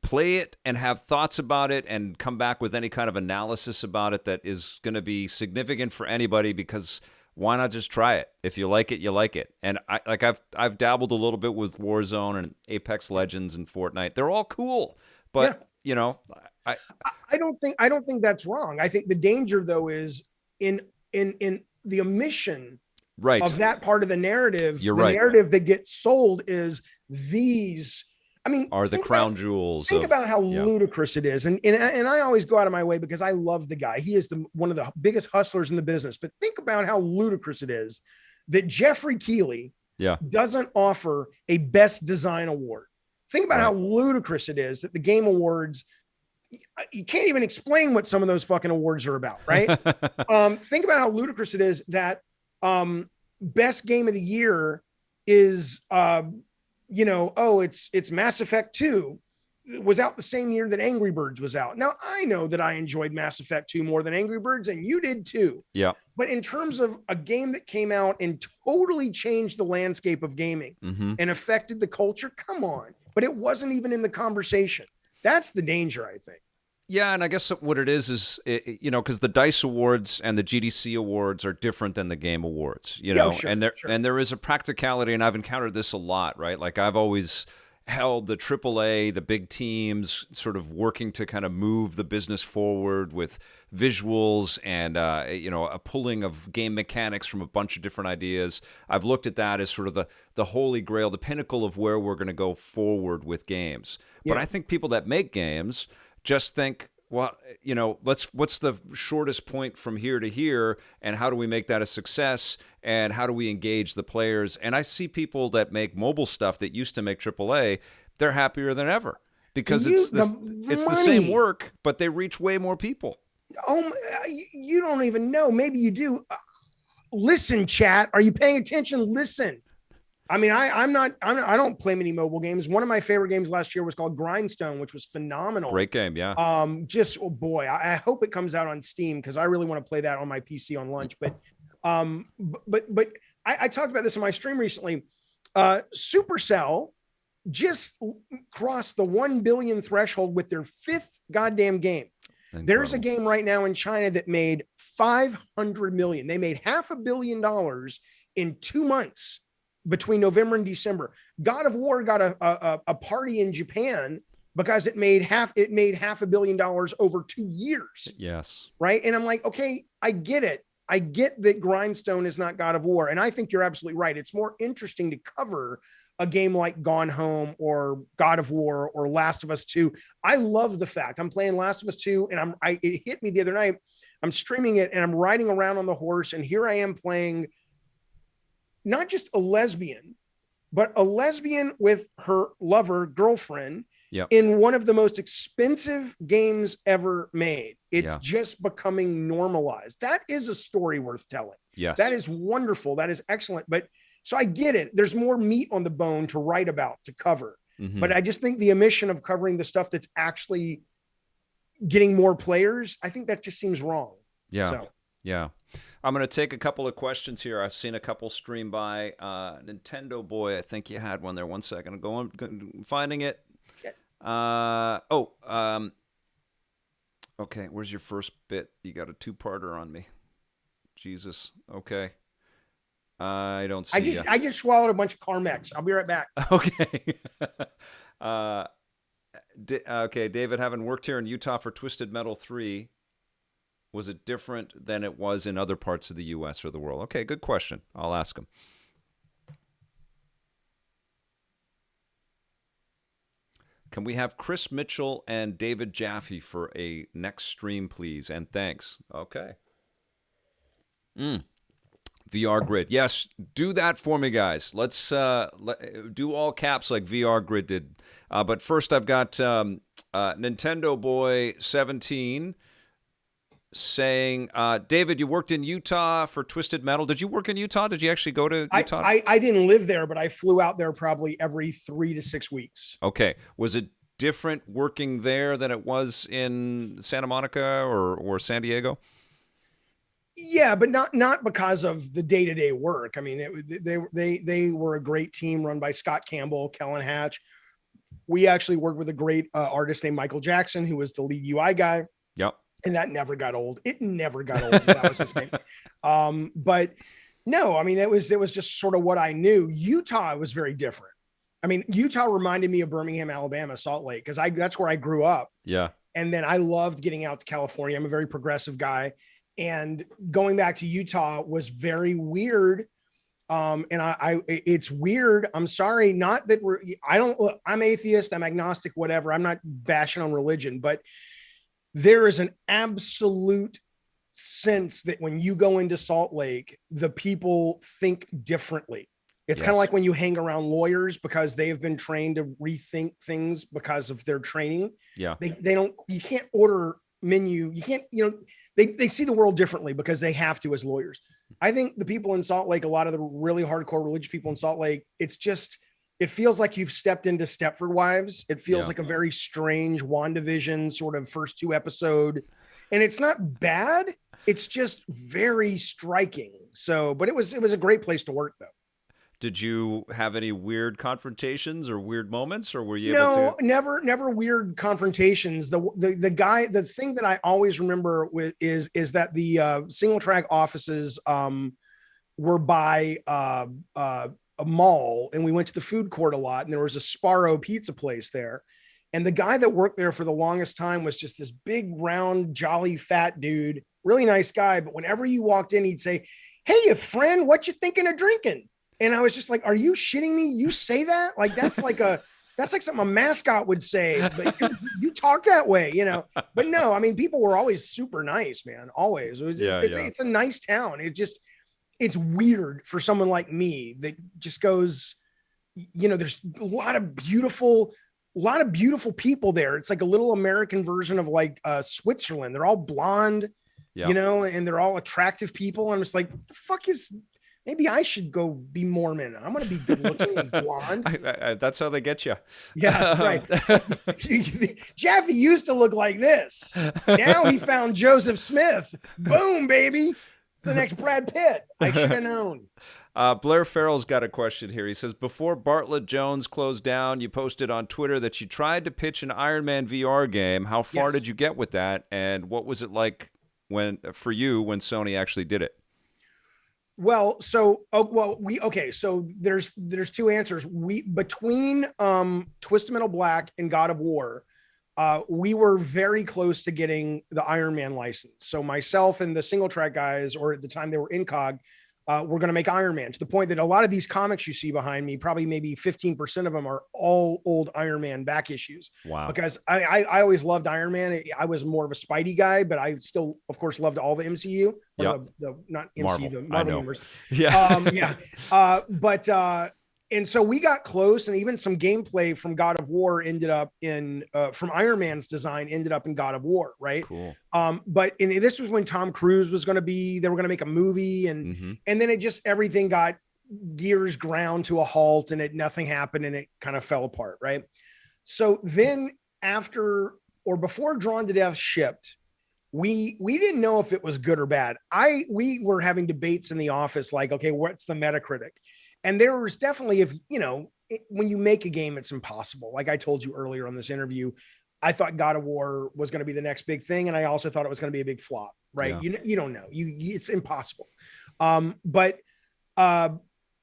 play it and have thoughts about it and come back with any kind of analysis about it that is going to be significant for anybody, because why not just try it? If you like it, you like it. And I've dabbled a little bit with Warzone and Apex Legends and Fortnite. They're all cool, but you know, I don't think that's wrong. I think the danger though is in the omission of that part of the narrative. You're the right. narrative that gets sold is these. I mean, are the crown jewels. Think about how ludicrous it is. And I always go out of my way because I love the guy. He is one of the biggest hustlers in the business. But think about how ludicrous it is that Jeffrey Keighley doesn't offer a best design award. Think about how ludicrous it is that the Game Awards, you can't even explain what some of those fucking awards are about, right? Think about how ludicrous it is that best game of the year is it's Mass Effect 2 was out the same year that Angry Birds was out. Now, I know that I enjoyed Mass Effect 2 more than Angry Birds, and you did too. Yeah. But in terms of a game that came out and totally changed the landscape of gaming and affected the culture, come on. But it wasn't even in the conversation. That's the danger, I think. Yeah, and I guess what it is because the DICE Awards and the GDC Awards are different than the Game Awards, and there is a practicality, and I've encountered this a lot, right? Like, I've always held the AAA, the big teams, sort of working to kind of move the business forward with visuals and a pulling of game mechanics from a bunch of different ideas. I've looked at that as sort of the holy grail, the pinnacle of where we're going to go forward with games. Yeah. But I think people that make games just think, well, what's the shortest point from here to here, and how do we make that a success, and how do we engage the players? And I see people that make mobile stuff that used to make AAA, they're happier than ever because it's the same work, but they reach way more people. Oh, you don't even know. Maybe you do. Listen, chat. Are you paying attention? Listen. I mean, I don't play many mobile games. One of my favorite games last year was called Grindstone, which was phenomenal. Great game, yeah. Just oh boy, I hope it comes out on Steam because I really want to play that on my PC on lunch. But I talked about this in my stream recently. Supercell just crossed the 1 billion threshold with their 5th goddamn game. Incredible. There's a game right now in China that made 500 million. They made $500 million in 2 months between November and December. God of War got a party in Japan because it made $500 million over 2 years. Yes. Right. And I'm like, okay, I get it. I get that Grindstone is not God of War. And I think you're absolutely right. It's more interesting to cover a game like Gone Home or God of War or Last of Us 2. I love the fact I'm playing Last of Us 2 and it hit me the other night. I'm streaming it and I'm riding around on the horse and here I am playing not just a lesbian, but a lesbian with her lover, girlfriend, in one of the most expensive games ever made. It's just becoming normalized. That is a story worth telling. Yes. That is wonderful. That is excellent. But so I get it. There's more meat on the bone to write about, to cover. Mm-hmm. But I just think the omission of covering the stuff that's actually getting more players, I think that just seems wrong. Yeah. So. Yeah. I'm going to take a couple of questions here. I've seen a couple stream by. Nintendo Boy, I think you had one there. 1 second. I'm going, finding it. Okay. Where's your first bit? You got a 2-parter on me. Jesus. Okay. I don't see. I just swallowed a bunch of Carmex. I'll be right back. Okay. Okay, David, having worked here in Utah for Twisted Metal 3, was it different than it was in other parts of the U.S. or the world? Okay, good question. I'll ask him. Can we have Chris Mitchell and David Jaffe for a next stream, please? And thanks. Okay. VR Grid. Yes, do that for me, guys. Let's do all caps like VR Grid did. But first, I've got Nintendo Boy 17 saying, David, you worked in Utah for Twisted Metal. Did you work in Utah? Did you actually go to Utah? I didn't live there, but I flew out there probably every 3 to 6 weeks. Okay. Was it different working there than it was in Santa Monica or San Diego? Yeah, but not because of the day-to-day work. I mean, they were a great team run by Scott Campbell, Kellen Hatch. We actually worked with a great artist named Michael Jackson, who was the lead UI guy. Yep. And that never got old. It never got old. That was his name. But no, I mean, it was just sort of what I knew. Utah was very different. I mean, Utah reminded me of Birmingham, Alabama, Salt Lake, because that's where I grew up. Yeah. And then I loved getting out to California. I'm a very progressive guy. And going back to Utah was very weird. It's weird. I'm sorry. Not that I'm atheist, I'm agnostic, whatever. I'm not bashing on religion, but there is an absolute sense that when you go into Salt Lake, the people think differently. It's kind of like when you hang around lawyers because they have been trained to rethink things because of their training. Yeah. You can't order menu. You can't, they see the world differently because they have to as lawyers. I think the people in Salt Lake, a lot of the really hardcore religious people in Salt Lake, it feels like you've stepped into Stepford Wives. It feels like a very strange WandaVision sort of first 2 episode. And it's not bad. It's just very striking. So, but it was a great place to work though. Did you have any weird confrontations or weird moments, or were you able to? No, never weird confrontations. The thing that I always remember is that the single track offices were by a mall, and we went to the food court a lot, and there was a Sparrow pizza place there. And the guy that worked there for the longest time was just this big, round, jolly, fat dude, really nice guy. But whenever you walked in, he'd say, "Hey, friend, what you thinking of drinking?" And I was just like, "Are you shitting me? You say that? Like, that's like something a mascot would say, but you talk that way, But no, I mean, people were always super nice, man. Always. It's a nice town. It's weird for someone like me that just goes, there's a lot of beautiful lot of beautiful people there. It's like a little American version of like Switzerland. They're all blonde, you know, and they're all attractive people. And I'm just like, the fuck is, maybe I should go be Mormon. I'm going to be good looking and blonde. That's how they get you. Yeah, that's right. Jaffe used to look like this. Now he found Joseph Smith. Boom, baby. It's the next Brad Pitt. I should have known. Blair Farrell's got a question here. He says, before Bartlett Jones closed down, you posted on Twitter that you tried to pitch an Iron Man VR game. How far did you get with that? And what was it like for you when Sony actually did it? Well, so so there's two answers. Between Twisted Metal Black and God of War, we were very close to getting the Iron Man license. So myself and the single track guys, or at the time they were Incog, we're going to make Iron Man, to the point that a lot of these comics you see behind me, probably maybe 15% of them are all old Iron Man back issues. Wow. Because I always loved Iron Man. I was more of a Spidey guy, but I still, of course, loved all the MCU. The not MCU, the Marvel universe. And so we got close, and even some gameplay from God of War ended up in from Iron Man's design ended up in God of War, right? Cool. But this was when Tom Cruise was going to be, they were going to make a movie, and then it just, everything got gears ground to a halt, and nothing happened, and it kind of fell apart, right? So then after, or before Drawn to Death shipped, we didn't know if it was good or bad. We were having debates in the office, like, okay, what's the Metacritic? And there was definitely, when you make a game, it's impossible. Like I told you earlier on this interview, I thought God of War was going to be the next big thing. And I also thought it was going to be a big flop, right? Yeah. You don't know, it's impossible. But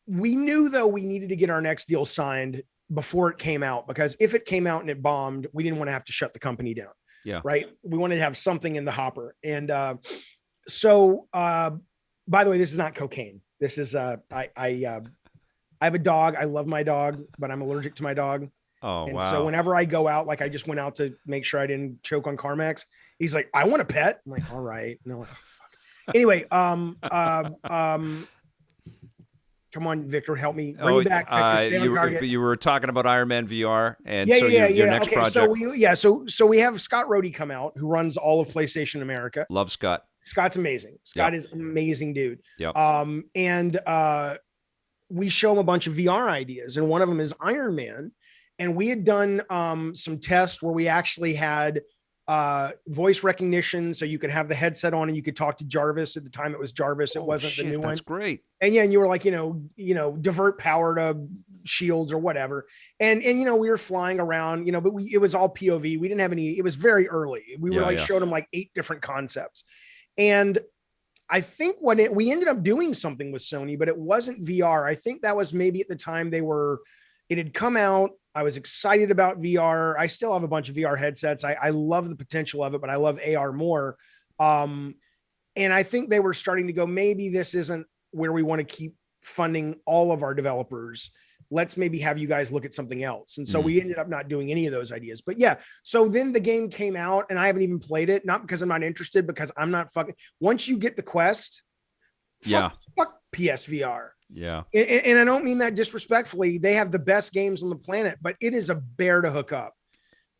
we knew, though, we needed to get our next deal signed before it came out, because if it came out and it bombed, we didn't want to have to shut the company down. Yeah. Right. We wanted to have something in the hopper. And so by the way, this is not cocaine. This is I have a dog. I love my dog, but I'm allergic to my dog. Oh, and wow. So whenever I go out, like I just went out to make sure I didn't choke on Carmex. He's like, I want a pet. I'm like, all right. No, oh, fuck. Anyway, come on, Victor, help me. Bring me back, Victor. Stay on target. You were talking about Iron Man VR, and your next project. So we have Scott Rohde come out, who runs all of PlayStation America. Love Scott. Scott's amazing. Scott is an amazing dude. Yep. And we show him a bunch of VR ideas, and one of them is Iron Man. And we had done some tests where we actually had voice recognition, so you could have the headset on and you could talk to Jarvis. At the time it was Jarvis. It wasn't the new one. That's great. And yeah, and you were like, divert power to shields or whatever. And we were flying around, but it was all POV. We didn't have any, it was very early. We were showed them like 8 different concepts. And I think we ended up doing something with Sony, but it wasn't VR. I think that was maybe at the time it had come out. I was excited about VR. I still have a bunch of VR headsets. I love the potential of it, but I love AR more. And I think they were starting to go, maybe this isn't where we want to keep funding all of our developers. Let's maybe have you guys look at something else. And so we ended up not doing any of those ideas. But yeah, so then the game came out, and I haven't even played it, not because I'm not interested, because I'm not fucking, once you get the Quest, fuck PSVR. Yeah. And I don't mean that disrespectfully. They have the best games on the planet, but it is a bear to hook up.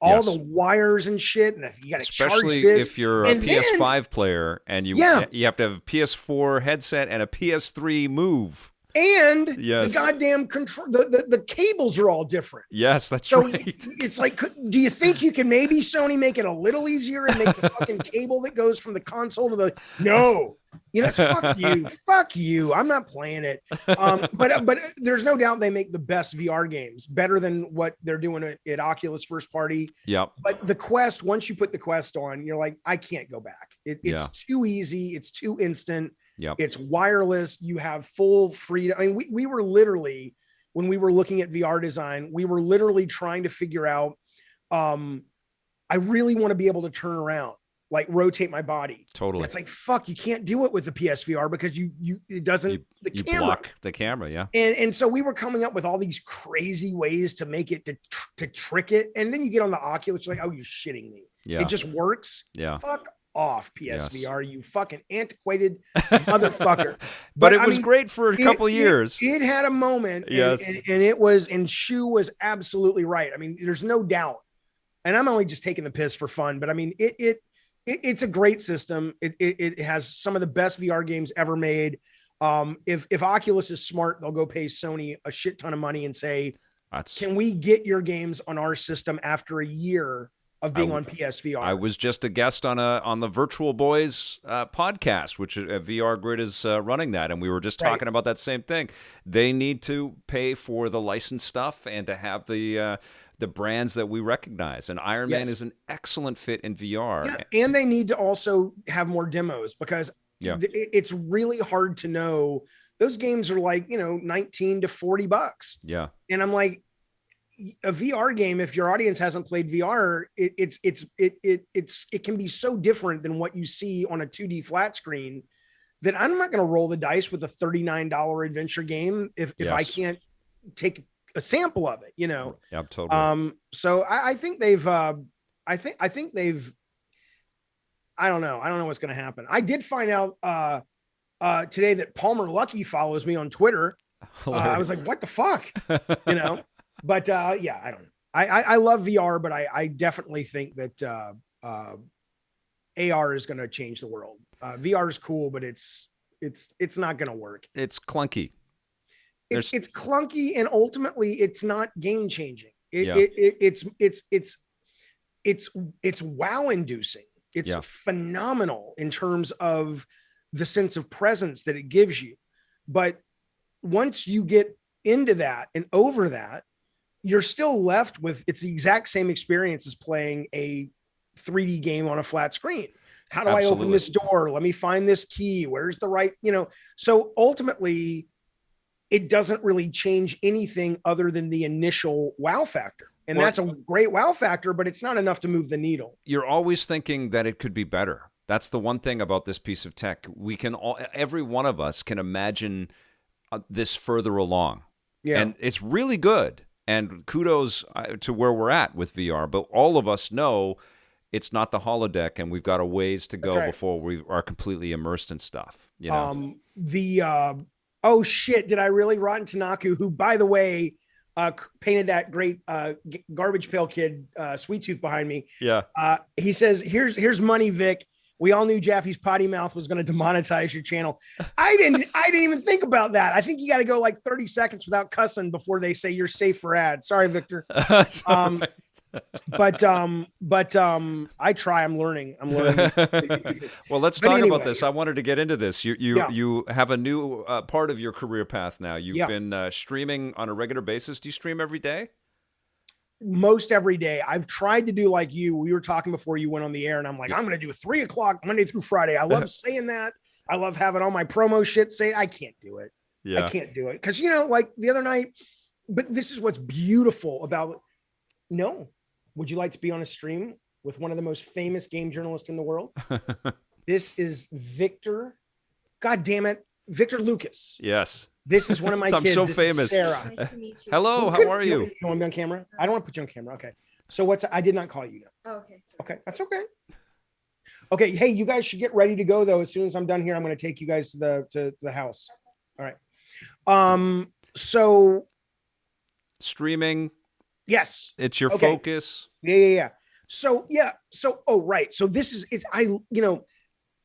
All the wires and shit, and you got to charge this. Especially if you're a PS5 player and you have to have a PS4 headset and a PS3 Move. And the goddamn control, the cables are all different. Yes, that's right. It's like, do you think you can maybe Sony make it a little easier and make the fucking cable that goes from the console to the, no, fuck you. I'm not playing it. But there's no doubt they make the best VR games, better than what they're doing at Oculus first party. Yep. But the Quest, once you put the Quest on, you're like, I can't go back. It's too easy. It's too instant. Yep. It's wireless. You have full freedom. I mean, we were literally, when we were looking at VR design, we were literally trying to figure out, I really want to be able to turn around, like rotate my body. Totally. It's like, fuck, you can't do it with the PSVR because it doesn't, the camera. Block the camera. Yeah. And so we were coming up with all these crazy ways to make it, to trick it. And then you get on the Oculus, you're like, oh, you're shitting me. Yeah. It just works. Yeah. Fuck off, Yes. PSVR, you fucking antiquated motherfucker. But it was great for a couple years. It had a moment, Yes. and it was, and Shu was absolutely right. I mean, there's no doubt. And I'm only just taking the piss for fun, but I mean, it's a great system. It has some of the best VR games ever made. If Oculus is smart, they'll go pay Sony a shit ton of money and say, can we get your games on our system after a year of being on PSVR? I was just a guest on the Virtual Boys podcast, which VR Grid is running that, and we were just talking about that same thing. They need to pay for the licensed stuff and to have the brands that we recognize. And Iron Man is an excellent fit in VR. Yeah, and they need to also have more demos, because it's really hard to know. Those games are like, $19 to $40. Yeah. And I'm like, a VR game, if your audience hasn't played VR, it can be so different than what you see on a 2D flat screen that I'm not going to roll the dice with a $39 adventure game if I can't take a sample of it, Yeah, totally. So I think they've I don't know what's going to happen. I did find out today that Palmer Lucky follows me on Twitter. I was like, what the fuck? But yeah, I don't know. I love VR, but I definitely think that AR is going to change the world. VR is cool, but it's not going to work. It's clunky. It's clunky, and ultimately it's not game changing. It's wow inducing. It's phenomenal in terms of the sense of presence that it gives you. But once you get into that and over that, you're still left with, it's the exact same experience as playing a 3D game on a flat screen. How do I open this door? Let me find this key. Where's the right, so ultimately it doesn't really change anything other than the initial wow factor. And that's a great wow factor, but it's not enough to move the needle. You're always thinking that it could be better. That's the one thing about this piece of tech. Every one of us can imagine this further along. Yeah. And it's really good. And kudos to where we're at with VR. But all of us know it's not the holodeck, and we've got a ways to go before we are completely immersed in stuff. Oh shit, did I really? Rotten Tanaku, who, by the way, painted that great Garbage Pail Kid Sweet Tooth behind me. Yeah. He says, here's money, Vic. We all knew Jaffe's potty mouth was going to demonetize your channel. I didn't even think about that. I think you got to go like 30 seconds without cussing before they say you're safe for ads. Sorry, Victor. But I try. I'm learning. Well, let's talk about this. I wanted to get into this. You have a new part of your career path now. You've been streaming on a regular basis. Do you stream every day? Most every day. I've tried to do like you. We were talking before you went on the air, and I'm like, I'm going to do 3 o'clock Monday through Friday. I love saying that. I love having all my promo shit say. I can't do it. Yeah. I can't do it because like the other night. But this is what's beautiful about it. No. Would you like to be on a stream with one of the most famous game journalists in the world? This is Victor. God damn it, Victor Lucas. Yes. This is one of my I'm kids. so this famous. Sarah. Nice to meet you. Hello, how are you? You want me on camera? I don't want to put you on camera. Okay. So I did not call you yet. Oh, okay. Sorry. Okay, that's okay. Okay, hey, you guys should get ready to go though. As soon as I'm done here, I'm going to take you guys to the house. All right. So streaming. Yes. It's your focus. Yeah. So right. So this is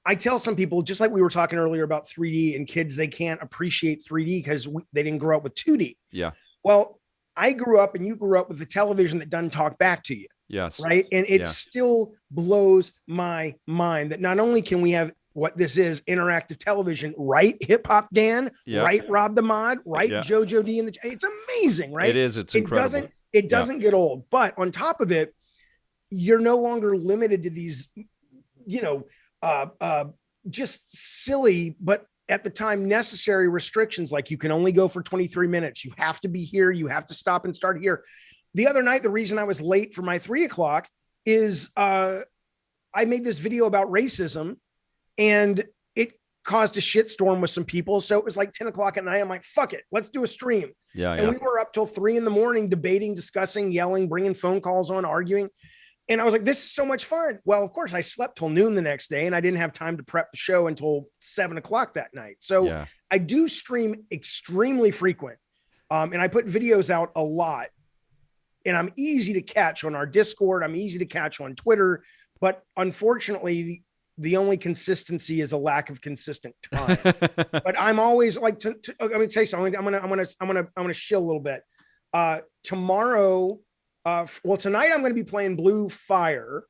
I tell some people, just like we were talking earlier about 3D and kids, they can't appreciate 3D because they didn't grow up with 2D. Yeah. Well, I grew up and you grew up with a television that doesn't talk back to you. Yes. Right. And it still blows my mind that not only can we have what this is, interactive television, right? Hip Hop Dan, right? Rob the Mod, right? Jojo D. It's amazing, right? It is. It's incredible. It doesn't get old. But on top of it, you're no longer limited to these, just silly, but at the time necessary restrictions. Like you can only go for 23 minutes. You have to be here. You have to stop and start here. The other night, the reason I was late for my 3 o'clock is I made this video about racism and it caused a shitstorm with some people. So it was like 10 o'clock at night. I'm like, fuck it. Let's do a stream. And we were up till 3 a.m. debating, discussing, yelling, bringing phone calls on, arguing. And I was like, this is so much fun. Well, of course, I slept till noon the next day, and I didn't have time to prep the show until 7 o'clock that night. So I do stream extremely frequent. And I put videos out a lot. And I'm easy to catch on our Discord. I'm easy to catch on Twitter. But unfortunately, the only consistency is a lack of consistent time. But I'm always like I'm gonna say something. I'm gonna shill a little bit. Tomorrow, tonight I'm gonna be playing Blue Fire.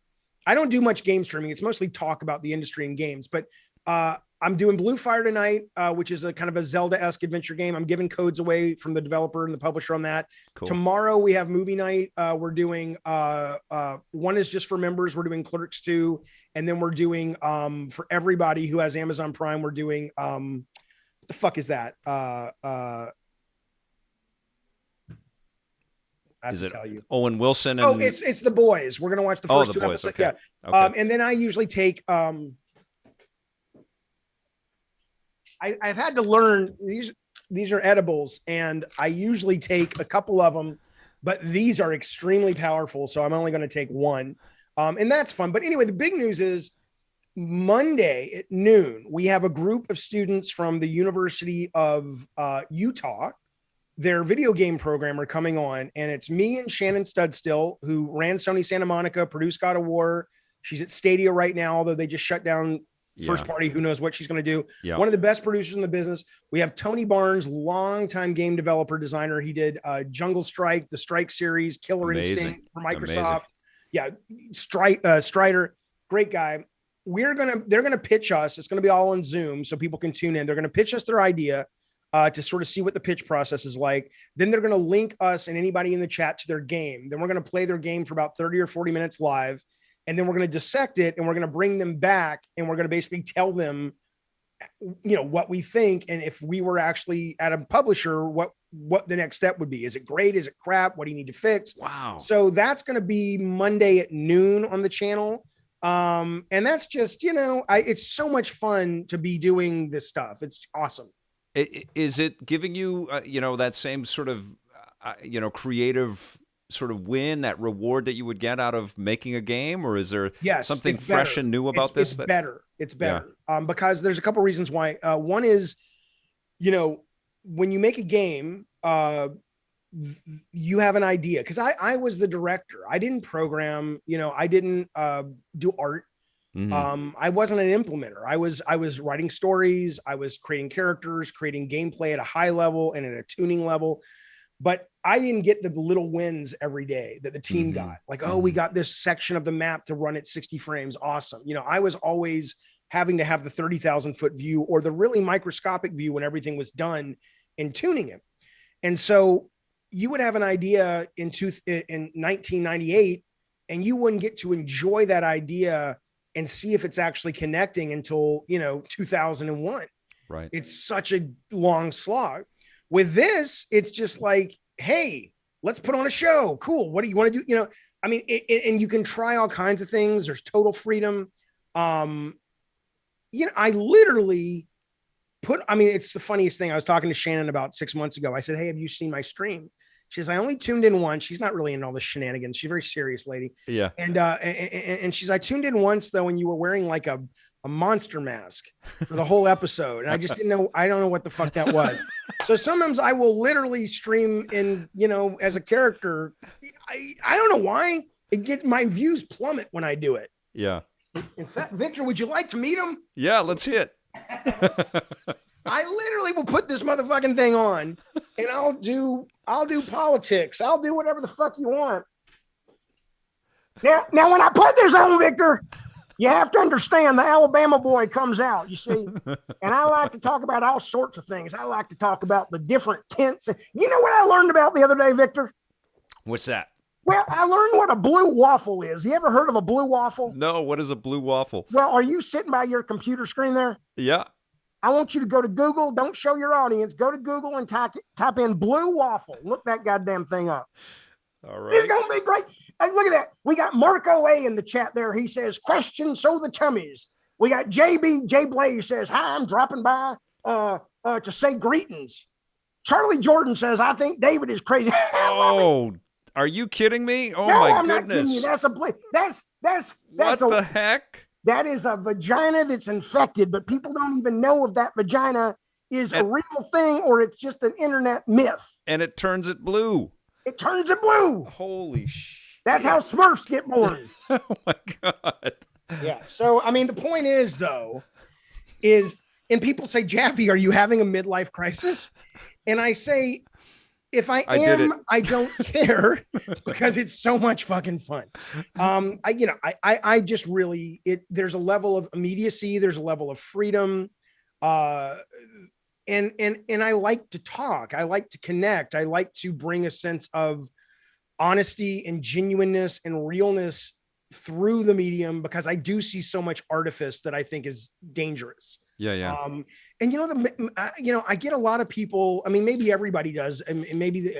I don't do much game streaming. It's mostly talk about the industry and games. But I'm doing Blue Fire tonight, which is a kind of a Zelda-esque adventure game. I'm giving codes away from the developer and the publisher on that. Cool. Tomorrow we have movie night. We're doing one is just for members. We're doing Clerks 2, and then we're doing for everybody who has Amazon Prime. We're doing what the fuck is that? Is it Owen Wilson? And... Oh, it's The Boys. We're gonna watch the first two episodes. Okay. Yeah, okay. And then I usually take. I've had to learn these are edibles, and I usually take a couple of them, but these are extremely powerful, so I'm only going to take one, and that's fun. But anyway, the big news is Monday at noon we have a group of students from the University of Utah. Their video game programmer coming on, and it's me and Shannon Studstill, who ran Sony Santa Monica, produced God of War. She's at Stadia right now, although they just shut down. First party, who knows what she's going to do. Yeah. One of the best producers in the business. We have Tony Barnes, longtime game developer designer. He did Jungle Strike, the Strike series, Killer Instinct for Microsoft. Strider, great guy. They're going to pitch us. It's going to be all on Zoom so people can tune in. They're going to pitch us their idea to sort of see what the pitch process is like. Then they're going to link us and anybody in the chat to their game. Then we're going to play their game for about 30 or 40 minutes live. And then we're going to dissect it, and we're going to bring them back, and we're going to basically tell them, what we think. And if we were actually at a publisher, what the next step would be. Is it great? Is it crap? What do you need to fix? Wow. So that's going to be Monday at noon on the channel. And that's just, it's so much fun to be doing this stuff. It's awesome. Is it giving you, that same sort of, creative sort of win, that reward that you would get out of making a game, or is there something fresh and new about this? It's better. It's better. Yeah. Because there's a couple of reasons why. One is, when you make a game, you have an idea. Because I was the director. I didn't program. I didn't do art. Mm-hmm. I wasn't an implementer. I was writing stories. I was creating characters, creating gameplay at a high level and at a tuning level. But I didn't get the little wins every day that the team got. Like, we got this section of the map to run at 60 frames. Awesome. I was always having to have the 30,000 foot view or the really microscopic view when everything was done and tuning it. And so you would have an idea in 1998, and you wouldn't get to enjoy that idea and see if it's actually connecting until, 2001. Right. It's such a long slog. With this, it's just like, hey, let's put on a show. Cool. What do you want to do? And you can try all kinds of things. There's total freedom. I literally it's the funniest thing. I was talking to Shannon about 6 months ago. I said, hey, have you seen my stream? She says, I only tuned in once. She's not really in all the shenanigans. She's a very serious lady. Yeah. And she's, I tuned in once though, when you were wearing like a monster mask for the whole episode. And I just didn't know. I don't know what the fuck that was. So sometimes I will literally stream in, as a character. I don't know why my views plummet when I do it. Yeah. In fact, Victor, would you like to meet him? Yeah, let's see it. I literally will put this motherfucking thing on and I'll do politics. I'll do whatever the fuck you want. Now when I put this on, Victor, you have to understand the Alabama boy comes out, you see, and I like to talk about all sorts of things. I like to talk about the different tints. You know what I learned about the other day, Victor? What's that? Well, I learned what a blue waffle is. You ever heard of a blue waffle? No, what is a blue waffle? Well, are you sitting by your computer screen there? Yeah. I want you to go to Google. Don't show your audience. Go to Google and type in blue waffle. Look that goddamn thing up. All right. It's going to be great. Hey, look at that. We got Marco A in the chat there. He says, question, so the tummies. We got J Blaze says, hi, I'm dropping by to say greetings. Charlie Jordan says, I think David is crazy. Are you kidding me? Oh No, my I'm goodness. not kidding you. That's a What the heck? That is a vagina that's infected, but people don't even know if that vagina is a real thing or it's just an internet myth. And it turns it blue. It turns it blue. Holy shit. That's how Smurfs get born. Oh my God. Yeah. So, I mean, the point is, though, and people say, Jaffe, are you having a midlife crisis? And I say, if I am, I don't care because it's so much fucking fun. I just really, there's a level of immediacy. There's a level of freedom. And I like to talk. I like to connect. I like to bring a sense of honesty and genuineness and realness through the medium, because I do see so much artifice that I think is dangerous. Yeah. And I get a lot of people. I mean, maybe everybody does, and maybe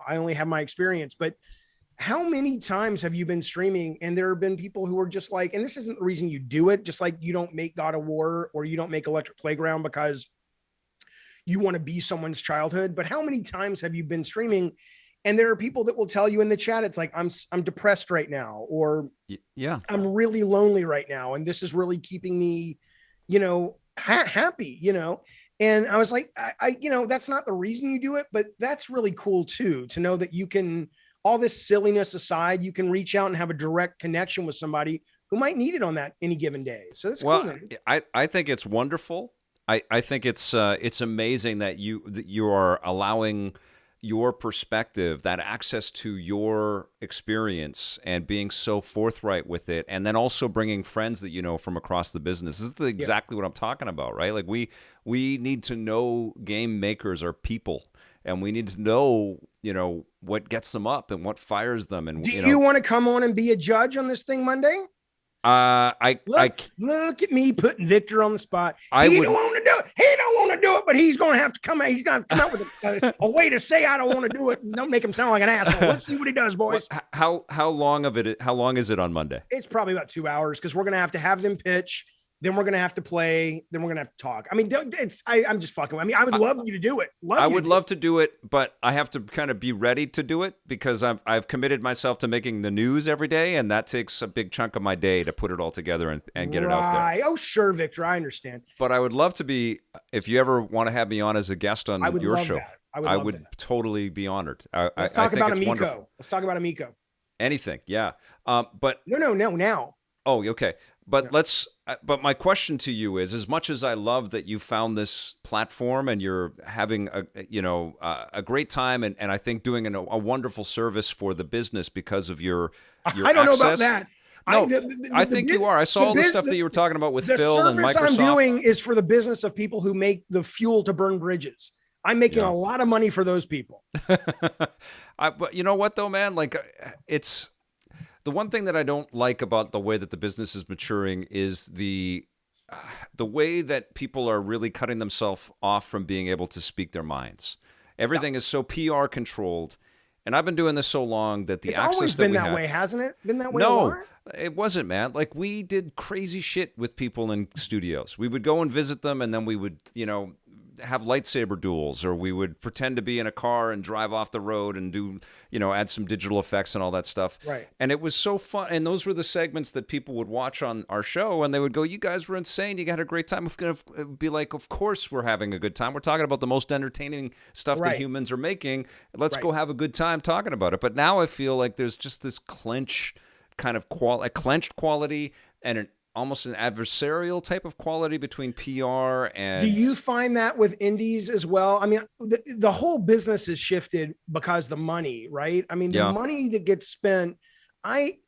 I only have my experience, but how many times have you been streaming and there have been people who are just like, and this isn't the reason you do it, just like you don't make God of War or you don't make Electric Playground because you want to be someone's childhood, but how many times have you been streaming and there are people that will tell you in the chat, it's like, I'm depressed right now, or I'm really lonely right now, and this is really keeping me, happy, and I was like, I that's not the reason you do it, but that's really cool too, to know that you can, all this silliness aside, you can reach out and have a direct connection with somebody who might need it on that any given day. So that's cool, man. I think it's wonderful. I think it's amazing that you are allowing your perspective, that access to your experience, and being so forthright with it, and then also bringing friends that you know from across the business. This is exactly what I'm talking about, right? Like we need to know game makers are people, and we need to know, what gets them up and what fires them. And do you want to come on and be a judge on this thing Monday? Look at me putting Victor on the spot. He don't want to do it. He don't want to do it, but he's going to have to come out. He's going to come out with a way to say I don't want to do it. And don't make him sound like an asshole. Let's see what he does, boys. How long is it on Monday? It's probably about 2 hours, because we're going to have them pitch. Then we're going to have to play. Then we're going to have to talk. I mean, I'm just fucking. I mean, I would love you to do it. I would love to do it, but I have to kind of be ready to do it, because I've committed myself to making the news every day, and that takes a big chunk of my day to put it all together and get it out there. Oh, sure, Victor. I understand. But I would love to be, if you ever want to have me on as a guest on your show, I would totally be honored. Let's talk about Amico. Wonderful. Let's talk about Amico. Anything, yeah. But no, now. Oh, okay. But but my question to you is, as much as I love that you found this platform and you're having a great time, and I think doing a wonderful service for the business because of your I don't access. know about that. No, I think you are. I saw all the stuff that you were talking about with Phil and Microsoft. The service I'm doing is for the business of people who make the fuel to burn bridges. I'm making a lot of money for those people. But you know what, though, man? Like, it's... The one thing that I don't like about the way that the business is maturing is the way that people are really cutting themselves off from being able to speak their minds. Everything is so PR controlled, and I've been doing this so long that it's always been that way, hasn't it? Been that way? No, it wasn't, man. Like, we did crazy shit with people in studios. We would go and visit them, and then we would, have lightsaber duels, or we would pretend to be in a car and drive off the road and do, add some digital effects and all that stuff. Right. And it was so fun. And those were the segments that people would watch on our show, and they would go, "You guys were insane. You had a great time." It's going to be like, of course we're having a good time. We're talking about the most entertaining stuff that humans are making. Let's go have a good time talking about it. But now I feel like there's just this clenched quality and almost an adversarial type of quality between PR and... Do you find that with indies as well? I mean, the whole business has shifted because the money, right? I mean, the money that gets spent, I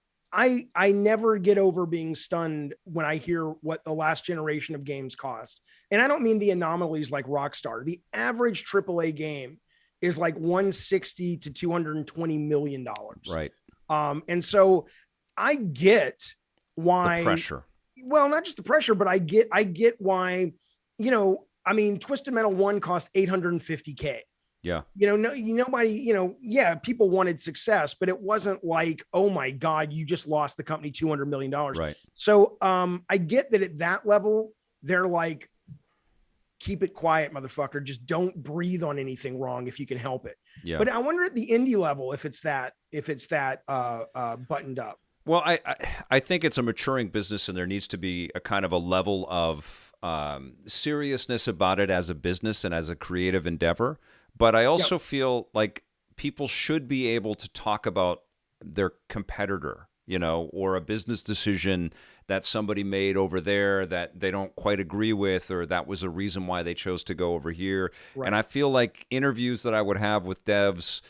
never get over being stunned when I hear what the last generation of games cost. And I don't mean the anomalies like Rockstar. The average AAA game is like $160 to $220 million. Right. And so I get why... The pressure. Well, not just the pressure, but I get why, Twisted Metal 1 cost $850K. Yeah. Nobody, people wanted success, but it wasn't like, oh my God, you just lost the company $200 million. Right. So I get that at that level, they're like, keep it quiet, motherfucker. Just don't breathe on anything wrong if you can help it. Yeah. But I wonder at the indie level if it's that buttoned up. Well, I think it's a maturing business, and there needs to be a kind of a level of seriousness about it as a business and as a creative endeavor. But I also feel like people should be able to talk about their competitor, or a business decision that somebody made over there that they don't quite agree with, or that was a reason why they chose to go over here. Right. And I feel like interviews that I would have with devs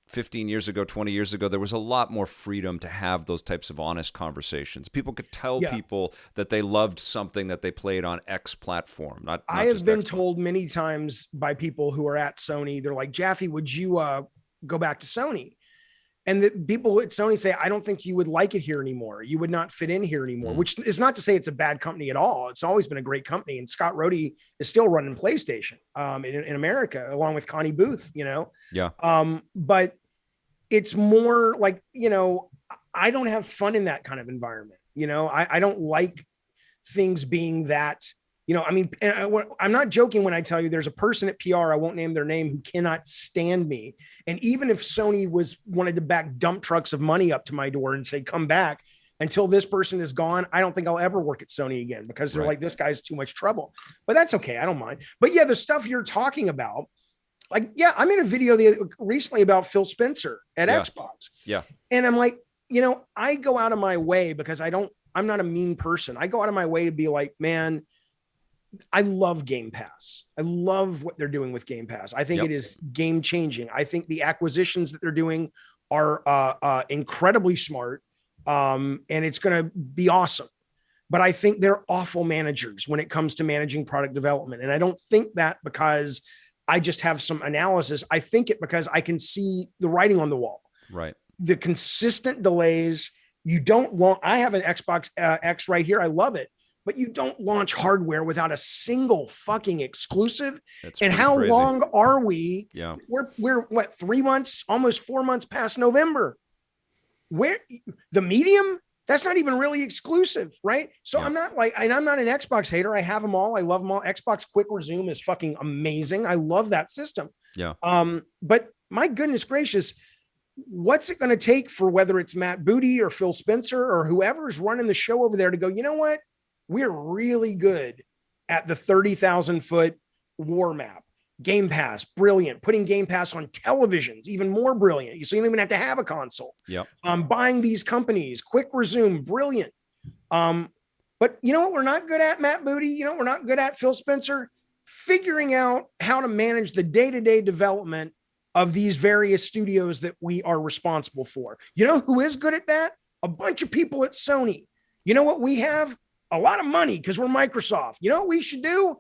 15 years ago, 20 years ago, there was a lot more freedom to have those types of honest conversations. People could tell people that they loved something that they played on X platform. Not I have been told many times by people who are at Sony, they're like, Jaffe, would you go back to Sony? And the people at Sony say, I don't think you would like it here anymore. You would not fit in here anymore, which is not to say it's a bad company at all. It's always been a great company. And Scott Rhodey is still running PlayStation in America, along with Connie Booth, Yeah. But it's more like, I don't have fun in that kind of environment. I don't like things being that, I'm not joking when I tell you there's a person at PR, I won't name their name, who cannot stand me. And even if Sony wanted to back dump trucks of money up to my door and say, come back, until this person is gone, I don't think I'll ever work at Sony again, because they're like, this guy's too much trouble. But that's okay. I don't mind. But yeah, the stuff you're talking about, I made a video recently about Phil Spencer at Xbox. Yeah. And I'm like, I go out of my way because I'm not a mean person. I go out of my way to be like, man, I love Game Pass. I love what they're doing with Game Pass. I think it is game changing. I think the acquisitions that they're doing are incredibly smart. And it's going to be awesome. But I think they're awful managers when it comes to managing product development. And I don't think that because I just have some analysis. I think it because I can see the writing on the wall. Right. The consistent delays. I have an Xbox X right here. I love it. But you don't launch hardware without a single fucking exclusive. And how crazy. Long are we? Yeah. We're what, 3 months, almost 4 months past November. Where the Medium? That's not even really exclusive, right? So I'm not I'm not an Xbox hater. I have them all. I love them all. Xbox Quick Resume is fucking amazing. I love that system. Yeah. But my goodness gracious, what's it going to take for whether it's Matt Booty or Phil Spencer or whoever's running the show over there to go, you know what? We're really good at the 30,000 foot war map. Game Pass, brilliant. Putting Game Pass on televisions, even more brilliant. So you don't even have to have a console. Yep. Buying these companies, Quick Resume, brilliant. But you know what we're not good at, Matt Booty? You know what we're not good at, Phil Spencer? Figuring out how to manage the day-to-day development of these various studios that we are responsible for. You know who is good at that? A bunch of people at Sony. You know what we have? A lot of money because we're Microsoft. You know what we should do?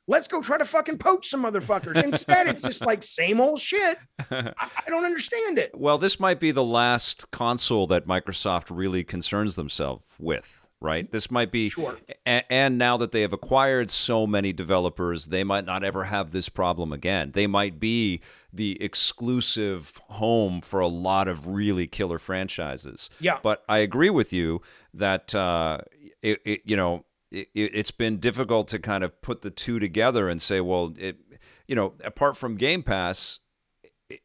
Let's go try to fucking poach some motherfuckers. Instead, it's just like same old shit. I don't understand it. Well, this might be the last console that Microsoft really concerns themselves with, right? This might be, sure. And now that they have acquired so many developers, they might not ever have this problem again. They might be the exclusive home for a lot of really killer franchises. Yeah. But I agree with you that, it's been difficult to kind of put the two together and say, well, apart from Game Pass,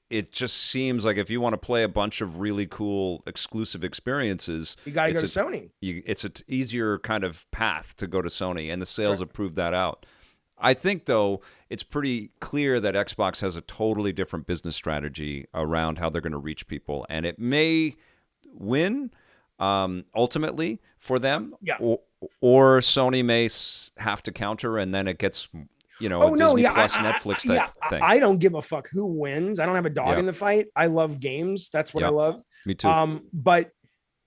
it just seems like if you want to play a bunch of really cool exclusive experiences, you got to go to Sony. It's an easier kind of path to go to Sony, and the sales have proved that out. I think, though, it's pretty clear that Xbox has a totally different business strategy around how they're going to reach people, and it may win ultimately for them. Yeah. Or Sony may have to counter, and then it gets, a Disney Plus Netflix type thing. I don't give a fuck who wins. I don't have a dog in the fight. I love games. That's what I love. Me too. But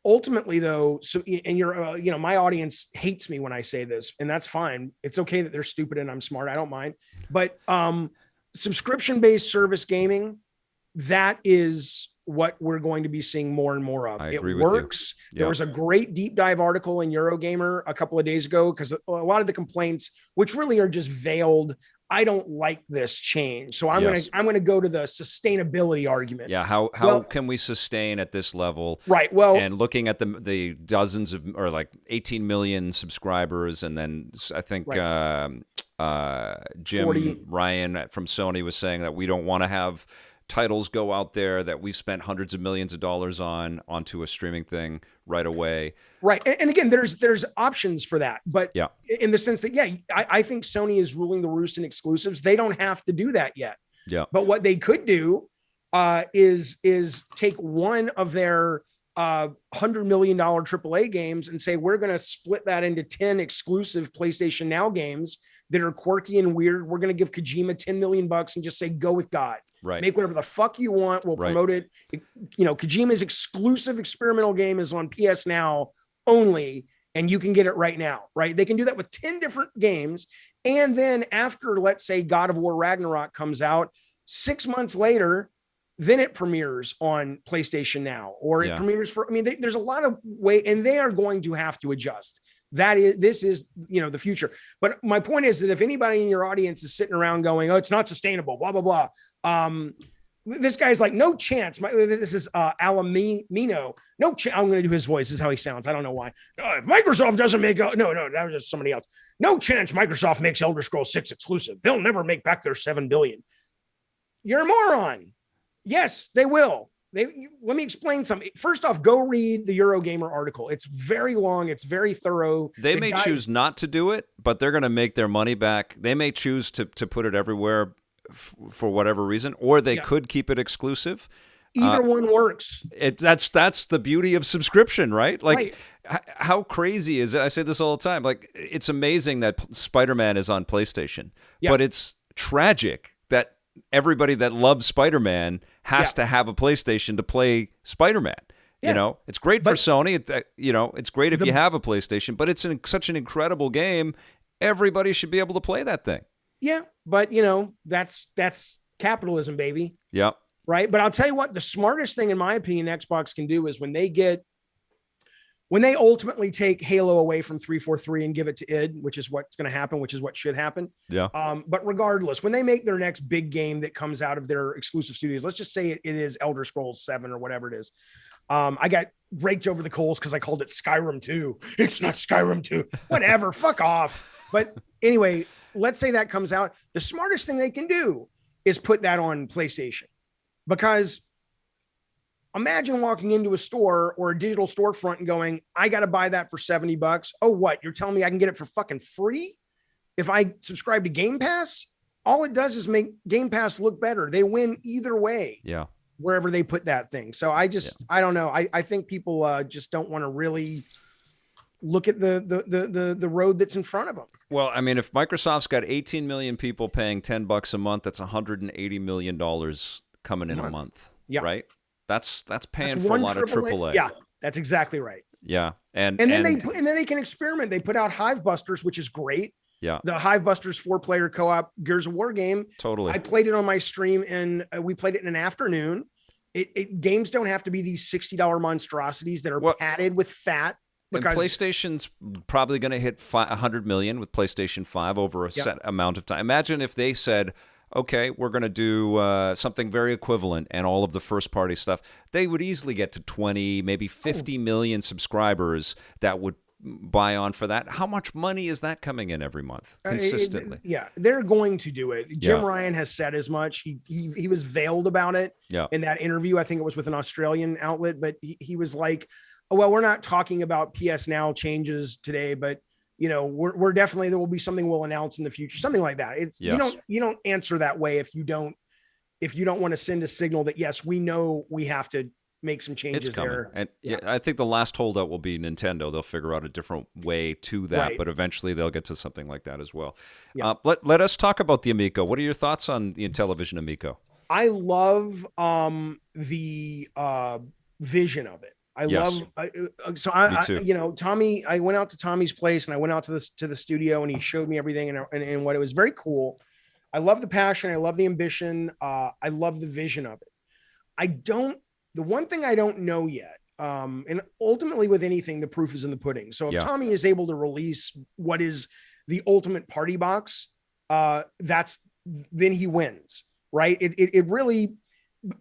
ultimately, though, my audience hates me when I say this, and that's fine. It's okay that they're stupid and I'm smart. I don't mind. But subscription-based service gaming, that is what we're going to be seeing more and more of. I it agree works. With you. Yep. There was a great deep dive article in Eurogamer a couple of days ago because a lot of the complaints, which really are just veiled, I don't like this change. So I'm gonna go to the sustainability argument. Yeah, how can we sustain at this level? Right. Well, and looking at the dozens of or like 18 million subscribers, and then I think Jim 40. Ryan from Sony was saying that we don't want to have titles go out there that we spent hundreds of millions of dollars onto a streaming thing right away. Right. And again, there's options for that, but yeah, in the sense that, I think Sony is ruling the roost in exclusives. They don't have to do that yet. Yeah. But what they could do is take one of their $100 million AAA games and say, we're going to split that into 10 exclusive PlayStation Now games that are quirky and weird. We're going to give Kojima $10 million and just say, go with God. Right. Make whatever the fuck you want. We'll promote it. Kojima's exclusive experimental game is on PS Now only, and you can get it right now, right? They can do that with 10 different games. And then after, let's say, God of War Ragnarok comes out, 6 months later, then it premieres on PlayStation Now, or it premieres for, there's a lot of way, and they are going to have to adjust. This is the future. But my point is that if anybody in your audience is sitting around going, oh, it's not sustainable, blah, blah, blah. This guy's like, no chance. This is Alamino. No chance. I'm going to do his voice. This is how he sounds. I don't know why. If Microsoft doesn't make no, that was just somebody else. No chance Microsoft makes Elder Scrolls 6 exclusive. They'll never make back their $7 billion. You're a moron. Yes, they will. Let me explain something. First off, go read the Eurogamer article. It's very long. It's very thorough. They may choose not to do it, but they're going to make their money back. They may choose to put it everywhere for whatever reason, or they could keep it exclusive. Either one works. That's the beauty of subscription, right? Like, how crazy is it? I say this all the time. Like, it's amazing that Spider-Man is on PlayStation, but it's tragic that everybody that loves Spider-Man has to have a PlayStation to play Spider-Man. It's great for Sony. It's great if you have a PlayStation, but it's such an incredible game. Everybody should be able to play that thing. Yeah, but that's capitalism, baby. Yep. Right. But I'll tell you what, the smartest thing, in my opinion, Xbox can do is when they ultimately take Halo away from 343 and give it to id, which is what's going to happen, which is what should happen. Yeah. But regardless, when they make their next big game that comes out of their exclusive studios, let's just say it is Elder Scrolls 7 or whatever it is. I got raked over the coals because I called it Skyrim 2. It's not Skyrim 2. Whatever. Fuck off. But anyway, let's say that comes out. The smartest thing they can do is put that on PlayStation, because imagine walking into a store or a digital storefront and going, I got to buy that for $70. Oh, what? You're telling me I can get it for fucking free if I subscribe to Game Pass? All it does is make Game Pass look better. They win either way. Yeah. Wherever they put that thing. So I don't know. I think people just don't want to really look at the road that's in front of them. Well, I mean, if Microsoft's got 18 million people paying $10 a month, that's $180 million coming in a month. Yeah. Right. That's paying for a lot of AAA. Yeah, that's exactly right. Yeah. And then they can experiment. They put out Hive Busters, which is great. Yeah. The Hive Busters 4-player co-op Gears of War game. Totally. I played it on my stream, and we played it in an afternoon. Games don't have to be these $60 monstrosities that are padded with fat. Because PlayStation's probably going to hit 100 million with PlayStation 5 over a set amount of time. Imagine if they said, okay, we're going to do something very equivalent and all of the first-party stuff. They would easily get to 20, maybe 50 million subscribers that would buy on for that. How much money is that coming in every month consistently? They're going to do it. Jim Ryan has said as much. He was veiled about it in that interview. I think it was with an Australian outlet, but he was like, oh, well, we're not talking about PS Now changes today, but we're definitely, there will be something we'll announce in the future, something like that. It's you don't answer that way if you don't want to send a signal that yes, we know we have to make some changes there. And I think the last holdout will be Nintendo. They'll figure out a different way to that, but eventually they'll get to something like that as well. Yeah. Let us talk about the Amico. What are your thoughts on the Intellivision Amico? I love the vision of it. Tommy, I went out to Tommy's place and I went out to the studio and he showed me everything and what it was very cool. I love the passion. I love the ambition. I love the vision of it. The one thing I don't know yet, and ultimately with anything, the proof is in the pudding. So if Tommy is able to release what is the ultimate party box, then he wins, right? It really,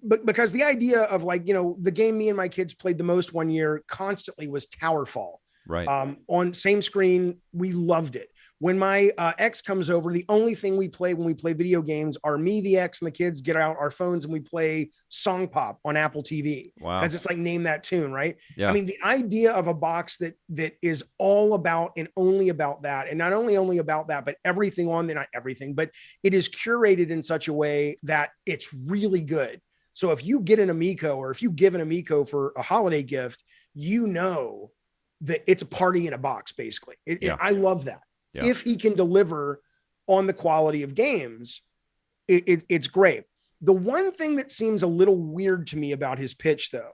because the idea of the game me and my kids played the most one year constantly was Towerfall. Right. On same screen, we loved it. When my ex comes over, the only thing we play when we play video games are me, the ex, and the kids get out our phones and we play Song Pop on Apple TV. Wow. Because it's like name that tune, right? Yeah. I mean, the idea of a box that is all about and only about that, and not only about that, but everything on there, not everything, but it is curated in such a way that it's really good. So if you get an Amico, or if you give an Amico for a holiday gift, you know that it's a party in a box, basically. I love that. Yeah. If he can deliver on the quality of games, it's great. The one thing that seems a little weird to me about his pitch, though,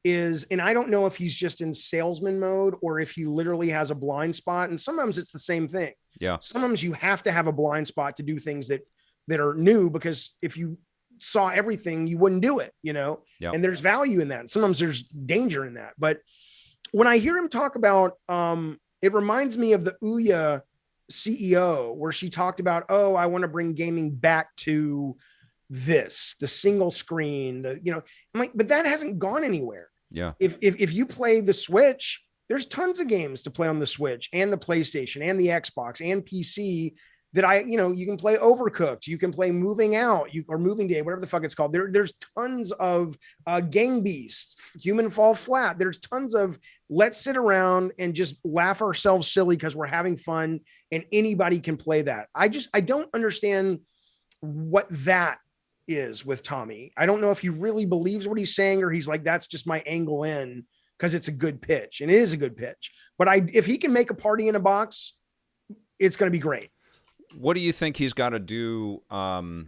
is, and I don't know if he's just in salesman mode or if he literally has a blind spot. And sometimes it's the same thing. Yeah. Sometimes you have to have a blind spot to do things that are new, because if you saw everything, you wouldn't do it, you know? Yep. And there's value in that. Sometimes there's danger in that. But when I hear him talk about, it reminds me of the Ouya CEO, where she talked about, oh, I want to bring gaming back to this, the single screen, I'm like, but that hasn't gone anywhere. Yeah. If you play the Switch, there's tons of games to play on the Switch and the PlayStation and the Xbox and PC that you can play Overcooked, you can play Moving Out, or Moving Day, whatever the fuck it's called. There's tons of Gang Beasts, Human Fall Flat. There's tons of, let's sit around and just laugh ourselves silly because we're having fun, and anybody can play that. I don't understand what that is with Tommy. I don't know if he really believes what he's saying, or he's like, that's just my angle in because it's a good pitch, and it is a good pitch. But if he can make a party in a box, it's going to be great. What do you think he's got to do to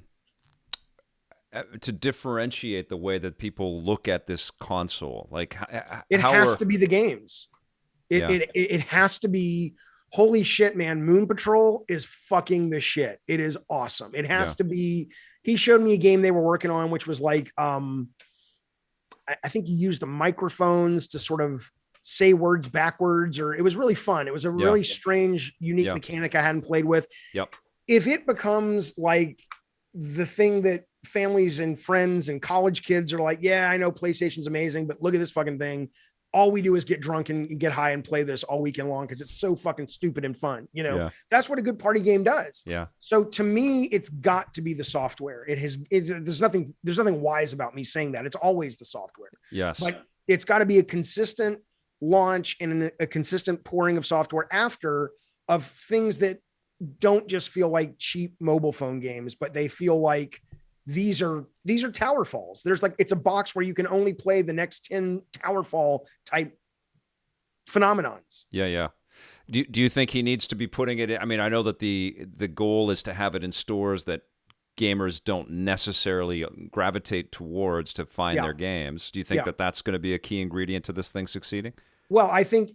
differentiate the way that people look at this console? Like, it has to be the games. It has to be, holy shit, man, Moon Patrol is fucking the shit. It is awesome. It has to be. He showed me a game they were working on, which was like, I think you used the microphones to sort of say words backwards, or it was really fun. It was a really strange, unique mechanic I hadn't played with. Yep. If it becomes like the thing that families and friends and college kids are like, yeah, I know PlayStation's amazing, but look at this fucking thing. All we do is get drunk and get high and play this all weekend long because it's so fucking stupid and fun. That's what a good party game does. Yeah. So to me, it's got to be the software. There's nothing wise about me saying that. It's always the software. Yes. But it's got to be a consistent launch and a consistent pouring of software after, of things that don't just feel like cheap mobile phone games, but they feel like these are tower falls. There's like, it's a box where you can only play the next 10 tower fall type phenomenons. Yeah. Do you think he needs to be putting it in? I mean, I know that the goal is to have it in stores that gamers don't necessarily gravitate towards to find their games. Do you think that that's going to be a key ingredient to this thing succeeding? Well, I think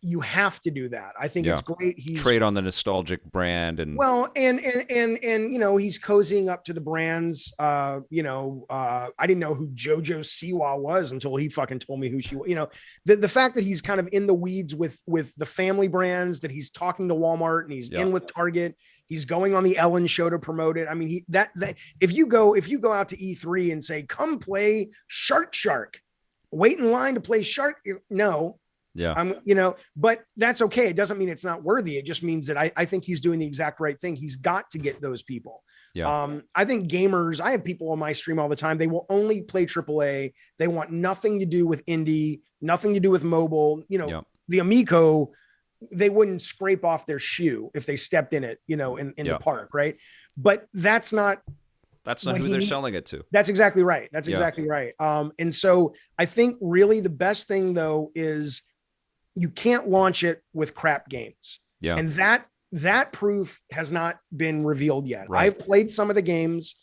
you have to do that. I think it's great. He's trade on the nostalgic brand and and he's cozying up to the brands. I didn't know who JoJo Siwa was until he fucking told me who she was. The fact that he's kind of in the weeds with the family brands, that he's talking to Walmart and he's in with Target. He's going on the Ellen show to promote it. I mean, that if you go out to E3 and say, come play Shark, wait in line to play Shark. No. Yeah. But that's okay. It doesn't mean it's not worthy. It just means that I think he's doing the exact right thing. He's got to get those people. Yeah. I think gamers, I have people on my stream all the time. They will only play AAA. They want nothing to do with indie, nothing to do with mobile. The Amico, they wouldn't scrape off their shoe if they stepped in it, in the park. Right. But that's not who they're selling it to. That's exactly right. Exactly right. And so I think really the best thing though is you can't launch it with crap games. Yeah. And that proof has not been revealed yet. Right. I've played some of the games.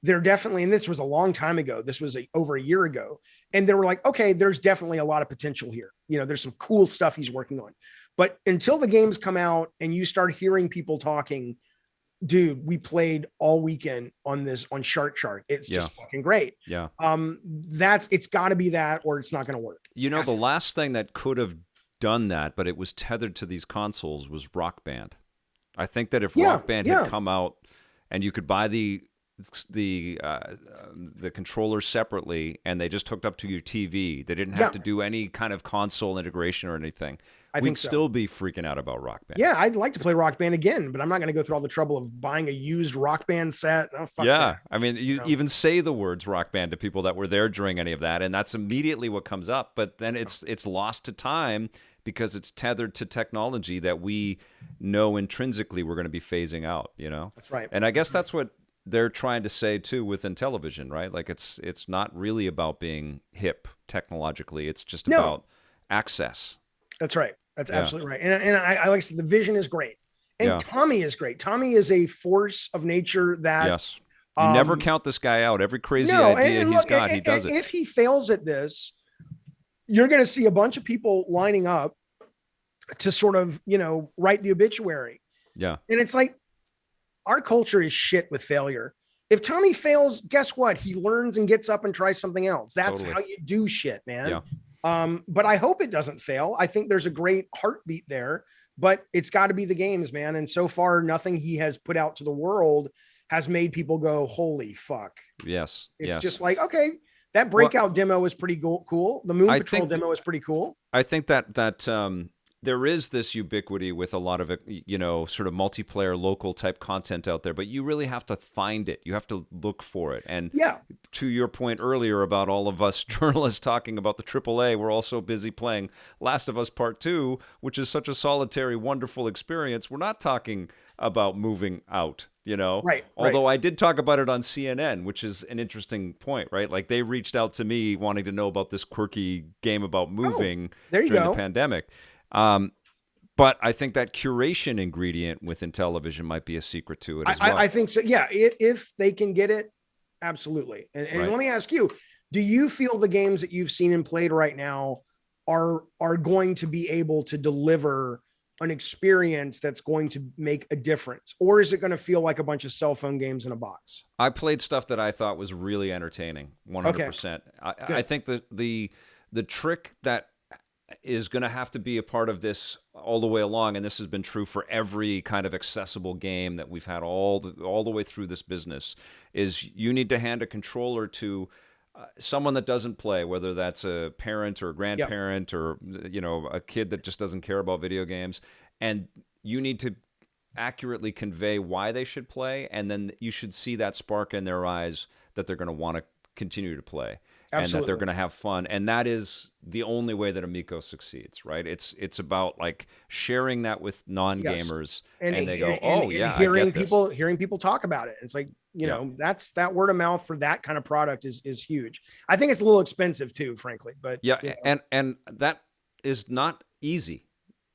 They're definitely, and this was a long time ago. This was over a year ago. And they were like, okay, there's definitely a lot of potential here. There's some cool stuff he's working on. But until the games come out and you start hearing people talking, dude, we played all weekend on Shark. It's just fucking great. Yeah. It's got to be that, or it's not going to work. The last thing that could have done that, but it was tethered to these consoles, was Rock Band. I think that if Rock Band had come out and you could buy the the controller separately, and they just hooked up to your TV. They didn't have to do any kind of console integration or anything. We'd still be freaking out about Rock Band. Yeah, I'd like to play Rock Band again, but I'm not going to go through all the trouble of buying a used Rock Band set. Oh, fuck that. I mean, you even say the words Rock Band to people that were there during any of that, and that's immediately what comes up. But then it's lost to time because it's tethered to technology that we know intrinsically we're going to be phasing out. That's right. And I guess that's what they're trying to say too with Intellivision, right? Like it's not really about being hip technologically. It's just about access. That's right. That's absolutely right. And I like I said, the vision is great. And Tommy is great. Tommy is a force of nature that you never count this guy out. Every crazy idea he's got, he does it. If he fails at this, you're going to see a bunch of people lining up to sort of, write the obituary. Yeah. And it's like, our culture is shit with failure. If Tommy fails, guess what? He learns and gets up and tries something else. That's how you do shit, man. Yeah. But I hope it doesn't fail. I think there's a great heartbeat there, but it's got to be the games, man. And so far, nothing he has put out to the world has made people go, holy fuck. Yes. It's just like, okay, that Breakout demo was pretty cool. The Moon Patrol demo was pretty cool. I think that there is this ubiquity with a lot of, sort of multiplayer local type content out there, but you really have to find it. You have to look for it. And to your point earlier about all of us journalists talking about the AAA, we're also busy playing Last of Us Part 2, which is such a solitary, wonderful experience. We're not talking about moving out, Right. Although I did talk about it on CNN, which is an interesting point, right? Like they reached out to me wanting to know about this quirky game about moving during the pandemic. But I think that curation ingredient within Intellivision might be a secret to it as well. I think so. Yeah. If they can get it, absolutely. And let me ask you, do you feel the games that you've seen and played right now are going to be able to deliver an experience that's going to make a difference? Or is it going to feel like a bunch of cell phone games in a box? I played stuff that I thought was really entertaining. 100%. Okay. I think that the trick that is going to have to be a part of this all the way along, and this has been true for every kind of accessible game that we've had all the way through this business, is you need to hand a controller to someone that doesn't play, whether that's a parent or a grandparent or a kid that just doesn't care about video games, and you need to accurately convey why they should play, and then you should see that spark in their eyes that they're going to want to continue to play. Absolutely. And that they're going to have fun. And that is the only way that Amico succeeds, right? It's about like sharing that with non-gamers, and they go, hearing people talk about it. It's like, that's that word of mouth for that kind of product is huge. I think it's a little expensive too, frankly, but and that is not easy.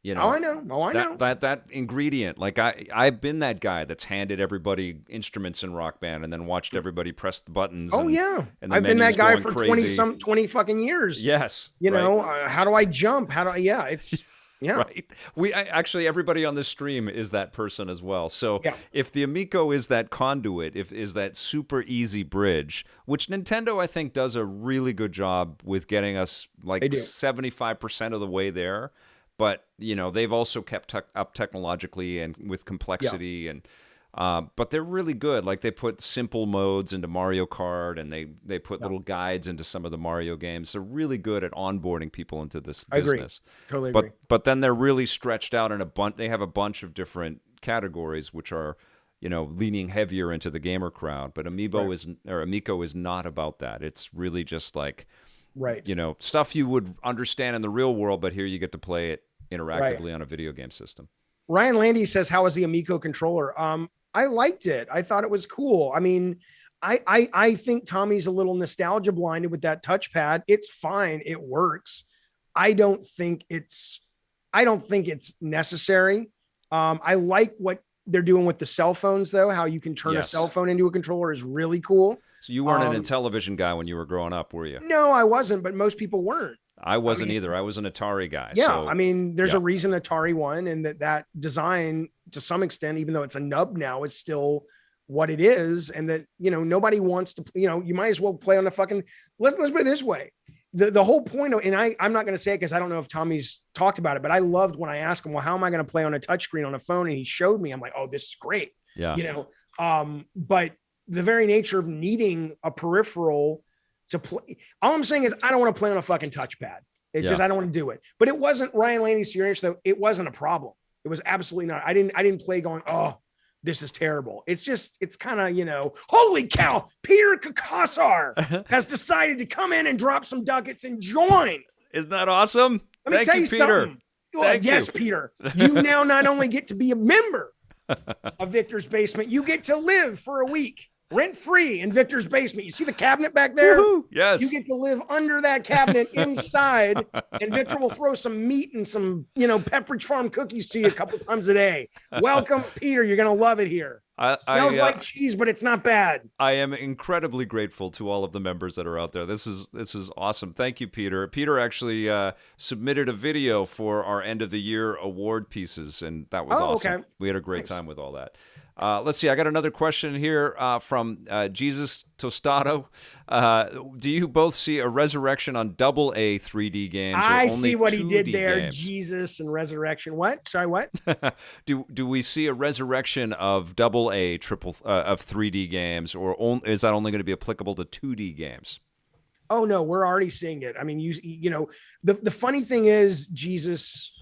I know. That ingredient, like I've been that guy that's handed everybody instruments in Rock Band and then watched everybody press the buttons. And I've been that guy for 20 fucking years. Yes. How do I jump? It's right. Actually, everybody on this stream is that person as well. So if the Amico is that conduit, is that super easy bridge, which Nintendo, I think, does a really good job with getting us like 75% of the way there. But, they've also kept up technologically and with complexity. And but they're really good. Like they put simple modes into Mario Kart, and they put little guides into some of the Mario games. They're really good at onboarding people into this business. Totally agree. But then they're really stretched out in they have a bunch of different categories, which are, leaning heavier into the gamer crowd. But Amico is not about that. It's really just like, stuff you would understand in the real world, but here you get to play it interactively on a video game system. Ryan Landy says, how was the Amico controller? I liked it. I thought it was cool. I mean, I think Tommy's a little nostalgia blinded with that touchpad. It's fine. It works. I don't think it's necessary. I like what they're doing with the cell phones though. How you can turn a cell phone into a controller is really cool. So you weren't an Intellivision guy when you were growing up, were you? No, I wasn't, but most people weren't. I wasn't either. I was an Atari guy. Yeah, so, there's a reason Atari won, and that design, to some extent, even though it's a nub now, is still what it is, and that nobody wants to. You might as well play on a fucking. Let's put it this way: the whole point of, and I'm not going to say it because I don't know if Tommy's talked about it, but I loved when I asked him, well, how am I going to play on a touchscreen on a phone, and he showed me. I'm like, oh, this is great. Yeah. But the very nature of needing a peripheral to play. All I'm saying is I don't want to play on a fucking touchpad. It's just I don't want to do it. But it wasn't Ryan Laney's Sirius, though. It wasn't a problem. It was absolutely not. I didn't play going, oh, this is terrible. It's just, it's kind of, holy cow, Peter Kakasar has decided to come in and drop some ducats and join. Isn't that awesome? Let me tell you Peter. Something. Well, yes, Peter. You now not only get to be a member of Victor's Basement, you get to live for a week rent-free in Victor's Basement. You see the cabinet back there? Woo-hoo. Yes. You get to live under that cabinet inside, and Victor will throw some meat and some, Pepperidge Farm cookies to you a couple times a day. Welcome, Peter. You're going to love it here. Smells like cheese, but it's not bad. I am incredibly grateful to all of the members that are out there. This is awesome. Thank you, Peter. Peter actually submitted a video for our end of the year award pieces, and that was awesome. Okay. We had a great time with all that. Let's see. I got another question here from Jesus Tostado. Do you both see a resurrection on AA 3D games? I or only see what he did 2D there. Games? Jesus and resurrection. What? Sorry, what? Do we see a resurrection of AA of 3D games, or is that only going to be applicable to 2D games? Oh no, we're already seeing it. I mean, the funny thing is, Jesus.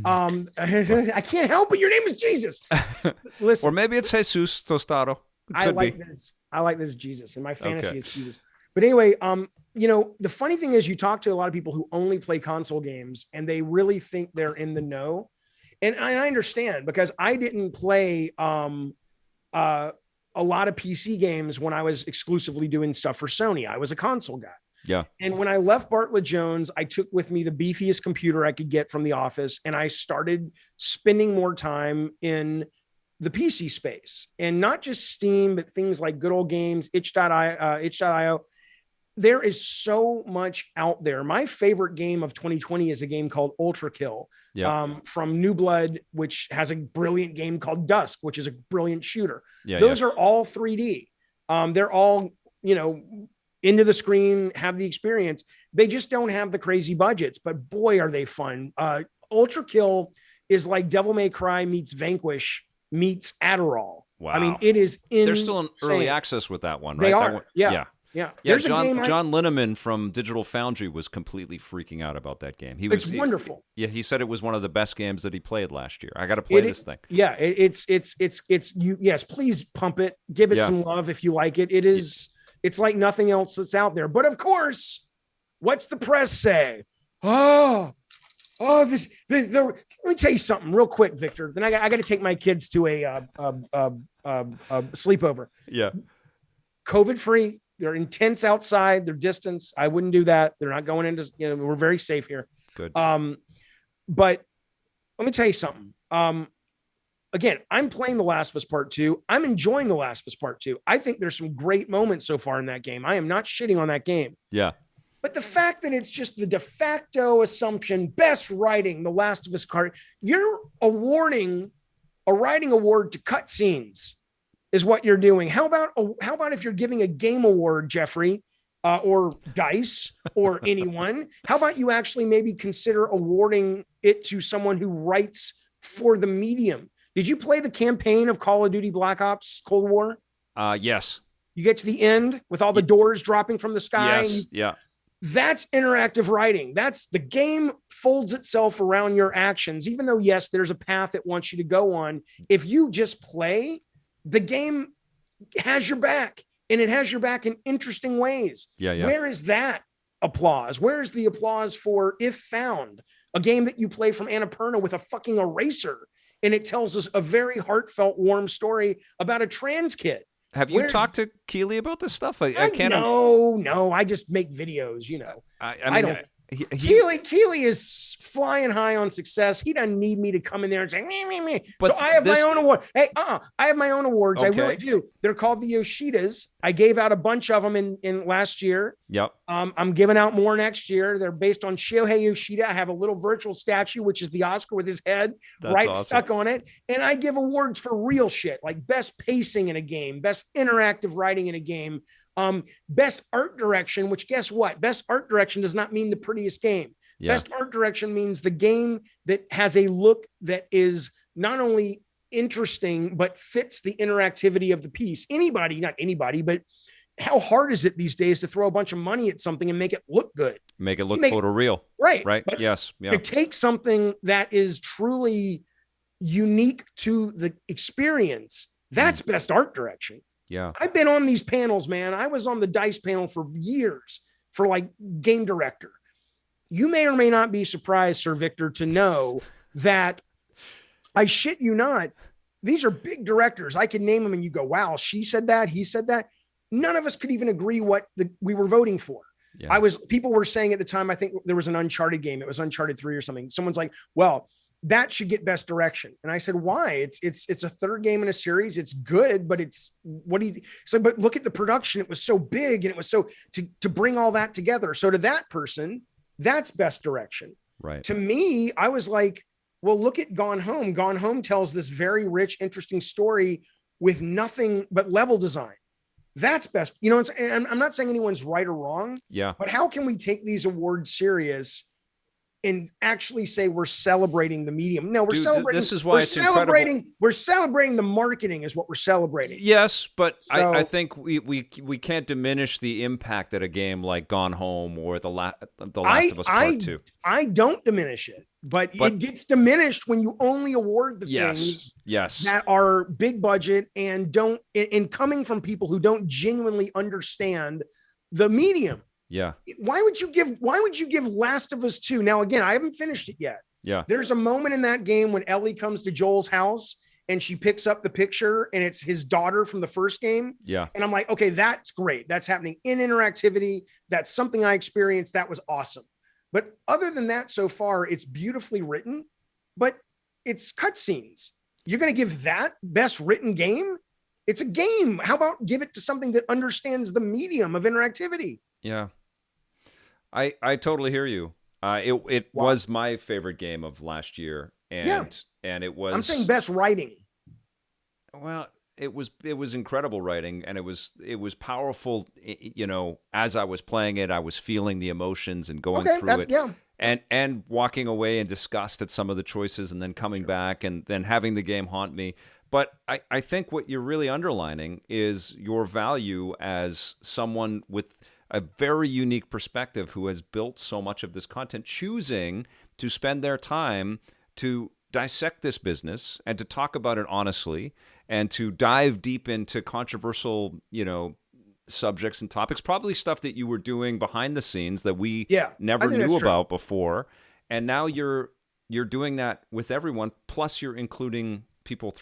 I can't help it. Your name is Jesus. Listen, or maybe it's Jesus Tostado. I like this Jesus, and my fantasy is Jesus. But anyway, the funny thing is, you talk to a lot of people who only play console games, and they really think they're in the know. And I understand, because I didn't play a lot of PC games when I was exclusively doing stuff for Sony. I was a console guy. Yeah. And when I left Bartlett Jones, I took with me the beefiest computer I could get from the office, and I started spending more time in the PC space, and not just Steam, but things like Good Old Games, itch.io. There is so much out there. My favorite game of 2020 is a game called Ultra Kill from New Blood, which has a brilliant game called Dusk, which is a brilliant shooter. Those are all 3D. They're all, into the screen, have the experience. They just don't have the crazy budgets, but boy, are they fun. Ultra Kill is like Devil May Cry meets Vanquish meets Adderall. Wow. I mean, it is insane. They're still in early access with that one, right? They are. Yeah. John Linneman from Digital Foundry was completely freaking out about that game. It's wonderful. He said it was one of the best games that he played last year. I got to play this thing. Yeah, it's you. Yes, please pump it. Give it some love if you like it. It is. It's like nothing else that's out there. But of course, what's the press say? Let me tell you something real quick, Victor. Then I got to take my kids to a sleepover. Yeah. COVID-free. They're intense outside. They're distance. I wouldn't do that. They're not going into, we're very safe here. Good. But let me tell you something. Again, I'm playing The Last of Us Part 2. I'm enjoying The Last of Us Part 2. I think there's some great moments so far in that game. I am not shitting on that game. Yeah. But the fact that it's just the de facto assumption, best writing, The Last of Us card, you're awarding a writing award to cutscenes is what you're doing. How about if you're giving a game award, Jeffrey, or DICE or anyone? How about you actually maybe consider awarding it to someone who writes for the medium? Did you play the campaign of Call of Duty Black Ops Cold War? Yes. You get to the end with all the doors dropping from the sky. Yes. That's interactive writing. That's the game folds itself around your actions, even though, yes, there's a path it wants you to go on. If you just play, the game has your back, and it has your back in interesting ways. Yeah. Where is that applause? Where is the applause for If Found, a game that you play from Annapurna with a fucking eraser, and it tells us a very heartfelt, warm story about a trans kid? Have you talked to Keeley about this stuff? I can't. No. I just make videos. I don't. Keeley is flying high on success. He doesn't need me to come in there and say me. So I have my own award. Hey, I have my own awards. Okay. I really do. They're called the Yoshidas. I gave out a bunch of them in last year. Yep. I'm giving out more next year. They're based on Shohei Yoshida. I have a little virtual statue, which is the Oscar with his head stuck on it. And I give awards for real shit, like best pacing in a game, best interactive writing in a game, best art direction, which guess what? Best art direction does not mean the prettiest game. Yeah. Best art direction means the game that has a look that is not only interesting, but fits the interactivity of the piece. Not anybody, but how hard is it these days to throw a bunch of money at something and make it look good? Make it look photoreal. Right. Right. But yes. Yeah. to take something that is truly unique to the experience, that's best art direction. Yeah. I've been on these panels, man. I was on the DICE panel for years for like game director. You may or may not be surprised, Sir Victor, to know that I shit you not, these are big directors. I can name them and you go, wow, she said that, he said that. None of us could even agree what we were voting for. Yeah. People were saying at the time, I think there was an Uncharted game. It was Uncharted 3 or something. Someone's like, well, that should get best direction. And I said, why? It's a third game in a series. It's good, but but look at the production. It was so big and it was so to bring all that together. So to that person, that's best direction. Right. To me, I was like, well, look at Gone Home. Gone Home tells this very rich, interesting story with nothing but level design. That's best. You know, and I'm not saying anyone's right or wrong. Yeah. But how can we take these awards serious and actually say we're celebrating the medium? No, we're celebrating. This is why it's incredible. We're celebrating the marketing is what we're celebrating. Yes, but so, I think we can't diminish the impact that a game like Gone Home or The Last of Us Part 2. I don't diminish it, but it gets diminished when you only award the things that are big budget and coming from people who don't genuinely understand the medium. Yeah. Why would you give Last of Us 2? Now, again, I haven't finished it yet. Yeah. There's a moment in that game when Ellie comes to Joel's house and she picks up the picture and it's his daughter from the first game. Yeah. And I'm like, okay, that's great. That's happening in interactivity. That's something I experienced. That was awesome. But other than that, so far, it's beautifully written, but it's cutscenes. You're going to give that best written game? It's a game. How about give it to something that understands the medium of interactivity? Yeah. I totally hear you. It was my favorite game of last year, and it was. I'm saying best writing. Well, it was incredible writing, and it was powerful. You know, as I was playing it, I was feeling the emotions and going through it, and walking away in disgust at some of the choices, and then coming back and then having the game haunt me. But I think what you're really underlining is your value as someone with a very unique perspective who has built so much of this content, choosing to spend their time to dissect this business and to talk about it honestly and to dive deep into controversial, subjects and topics, probably stuff that you were doing behind the scenes that we never knew about before. And now you're doing that with everyone, plus you're including people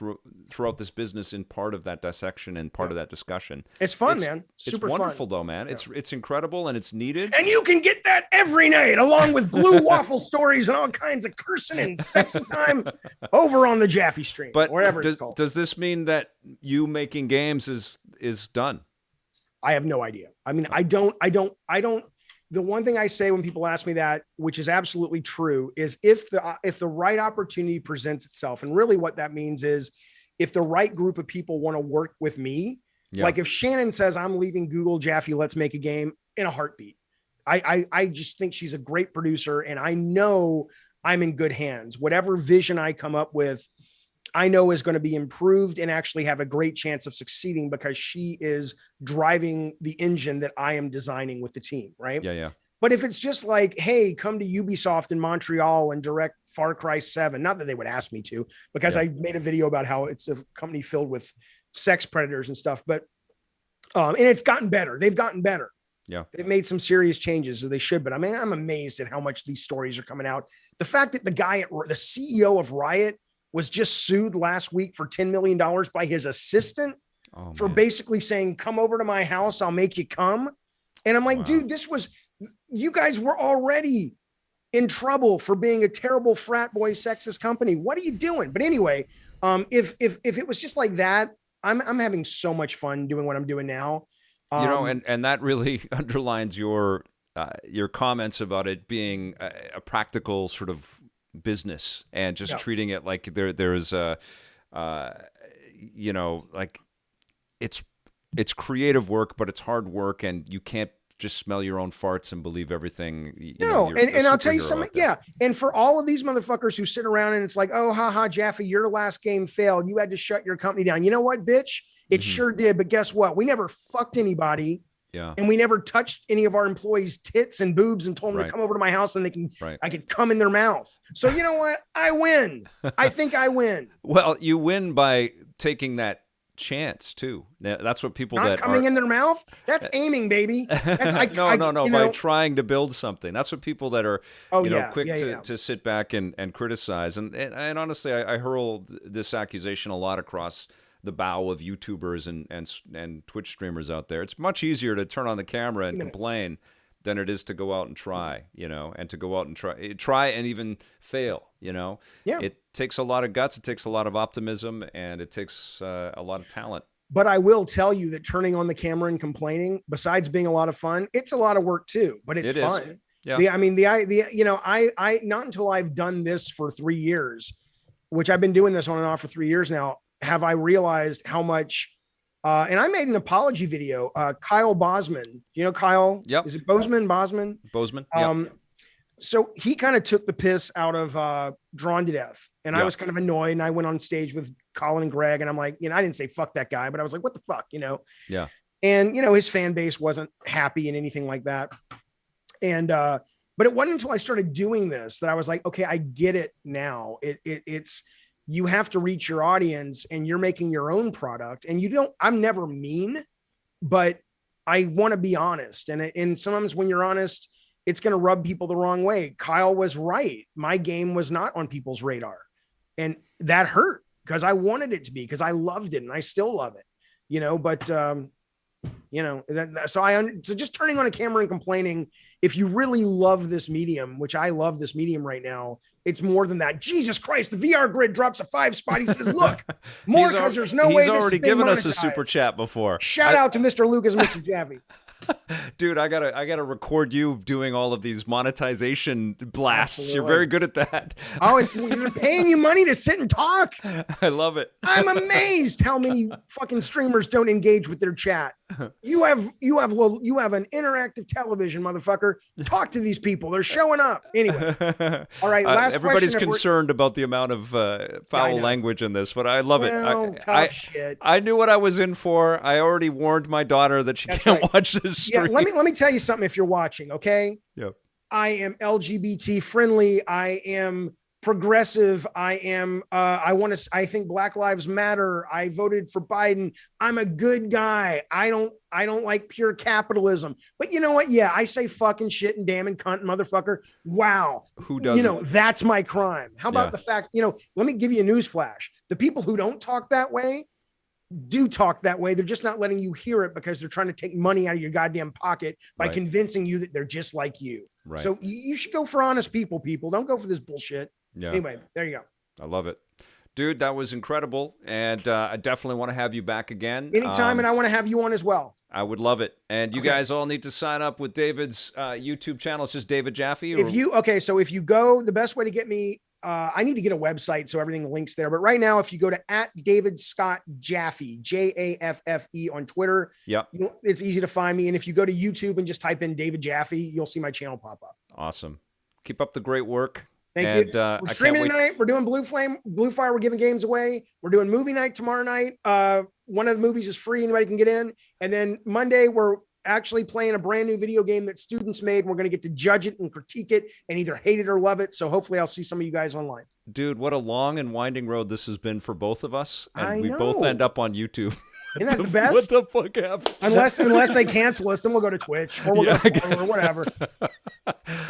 throughout this business in part of that dissection and part of that discussion. It's fun, man. Super it's wonderful fun. Though, man. Yeah. It's incredible and it's needed. And you can get that every night along with blue waffle stories and all kinds of cursing and sexy time over on the Jaffe stream, but whatever it's called. Does this mean that you making games is done? I have no idea. I mean, I don't. The one thing I say when people ask me that, which is absolutely true, is if the right opportunity presents itself, and really what that means is if the right group of people want to work with me, like if Shannon says, I'm leaving Google, Jaffe, let's make a game, in a heartbeat. I just think she's a great producer, and I know I'm in good hands. Whatever vision I come up with, I know is going to be improved and actually have a great chance of succeeding because she is driving the engine that I am designing with the team. Right. Yeah. But if it's just like, hey, come to Ubisoft in Montreal and direct Far Cry 7, not that they would ask me to, because I made a video about how it's a company filled with sex predators and stuff, but, and it's gotten better. They've gotten better. Yeah. They've made some serious changes, or they should, but I mean, I'm amazed at how much these stories are coming out. The fact that the CEO of Riot was just sued last week for $10 million by his assistant for basically saying, come over to my house, I'll make you come. And I'm like, dude, you guys were already in trouble for being a terrible frat boy sexist company. What are you doing? But anyway, if it was just like that, I'm having so much fun doing what I'm doing now. And that really underlines your comments about it being a practical sort of business and just treating it like there's a like it's creative work, but it's hard work, and you can't just smell your own farts and believe everything. And I'll tell you something. Yeah. And for all of these motherfuckers who sit around and it's like, oh, haha, Jaffe, your last game failed. You had to shut your company down. You know what, bitch? It sure did. But guess what? We never fucked anybody. Yeah. And we never touched any of our employees' tits and boobs and told them to come over to my house and I could come in their mouth. So you know what? I win. I think I win. Well, you win by taking that chance too. That's what people not coming in their mouth. That's aiming, baby. That's, no. By trying to build something. That's what people that are quick to sit back and criticize. And honestly, I hurl this accusation a lot across the bow of YouTubers and Twitch streamers out there. It's much easier to turn on the camera and complain than it is to go out and try, and to go out and try and even fail, Yeah. It takes a lot of guts, it takes a lot of optimism, and it takes a lot of talent. But I will tell you that turning on the camera and complaining, besides being a lot of fun, it's a lot of work too, but it's fun. Yeah. I not until I've done this for 3 years, which I've been doing this on and off for 3 years now, have I realized how much, and I made an apology video, Kyle Bosman, Kyle? Yep. Is it Bozeman? Bosman? Yep. So he kind of took the piss out of Drawn to Death. And I was kind of annoyed. And I went on stage with Colin and Greg. And I'm like, I didn't say fuck that guy, but I was like, what the fuck, Yeah. And, his fan base wasn't happy and anything like that. And, but it wasn't until I started doing this that I was like, okay, I get it now. It's, you have to reach your audience and you're making your own product and I'm never mean, but I want to be honest. And sometimes when you're honest, it's going to rub people the wrong way. Kyle was right. My game was not on people's radar and that hurt because I wanted it to be, because I loved it and I still love it, but so just turning on a camera and complaining, if you really love this medium, which I love this medium right now, it's more than that. Jesus Christ, the VR grid drops a 5 spot. He says, look, more because there's no way. He's already given us a super chat before. Shout out to Mr. Lucas and Mr. Jaffe. Dude, I gotta record you doing all of these monetization blasts. Absolutely. You're very good at that. Oh, they're paying you money to sit and talk. I love it. I'm amazed how many fucking streamers don't engage with their chat. You have an interactive television, motherfucker. Talk to these people. They're showing up. Anyway. All right. Last everybody's question. concerned about the amount of foul language in this, but I love it. Tough shit. I knew what I was in for. I already warned my daughter that she can't watch this stream. Yeah, let me tell you something if you're watching, okay? Yep. I am LGBT friendly. I am progressive. I think Black Lives Matter. I voted for Biden. I'm a good guy. I don't like pure capitalism. But you know what? Yeah, I say fucking shit and damn and cunt and motherfucker. Wow. Who doesn't? That's my crime. How about the fact, let me give you a news flash. The people who don't talk that way do talk that way. They're just not letting you hear it because they're trying to take money out of your goddamn pocket by convincing you that they're just like you. Right. So you should go for honest people. Don't go for this bullshit. Yeah. Anyway, there you go. I love it. Dude, that was incredible. And I definitely want to have you back again. Anytime, and I want to have you on as well. I would love it. And you guys all need to sign up with David's YouTube channel. It's just David Jaffe. So if you go, the best way to get me, I need to get a website so everything links there. But right now, if you go to @DavidScottJaffe, Jaffe on Twitter, it's easy to find me. And if you go to YouTube and just type in David Jaffe, you'll see my channel pop up. Awesome. Keep up the great work. Thank you. We're streaming tonight. We're doing Blue Fire. We're giving games away. We're doing movie night tomorrow night. One of the movies is free. Anybody can get in. And then Monday, we're actually playing a brand new video game that students made. We're going to get to judge it and critique it and either hate it or love it. So hopefully I'll see some of you guys online. Dude, what a long and winding road this has been for both of us. And we both end up on YouTube. Isn't that the best? What the fuck happened? Unless they cancel us, then we'll go to Twitch or we'll go or whatever.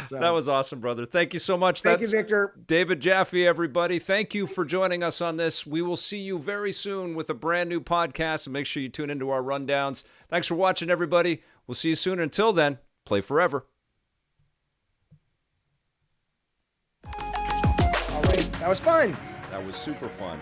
So. That was awesome, brother. Thank you so much. Thank you, Victor. David Jaffe, everybody. Thank you for joining us on this. We will see you very soon with a brand new podcast, and make sure you tune into our rundowns. Thanks for watching, everybody. We'll see you soon. Until then, play forever. All right. That was fun. That was super fun.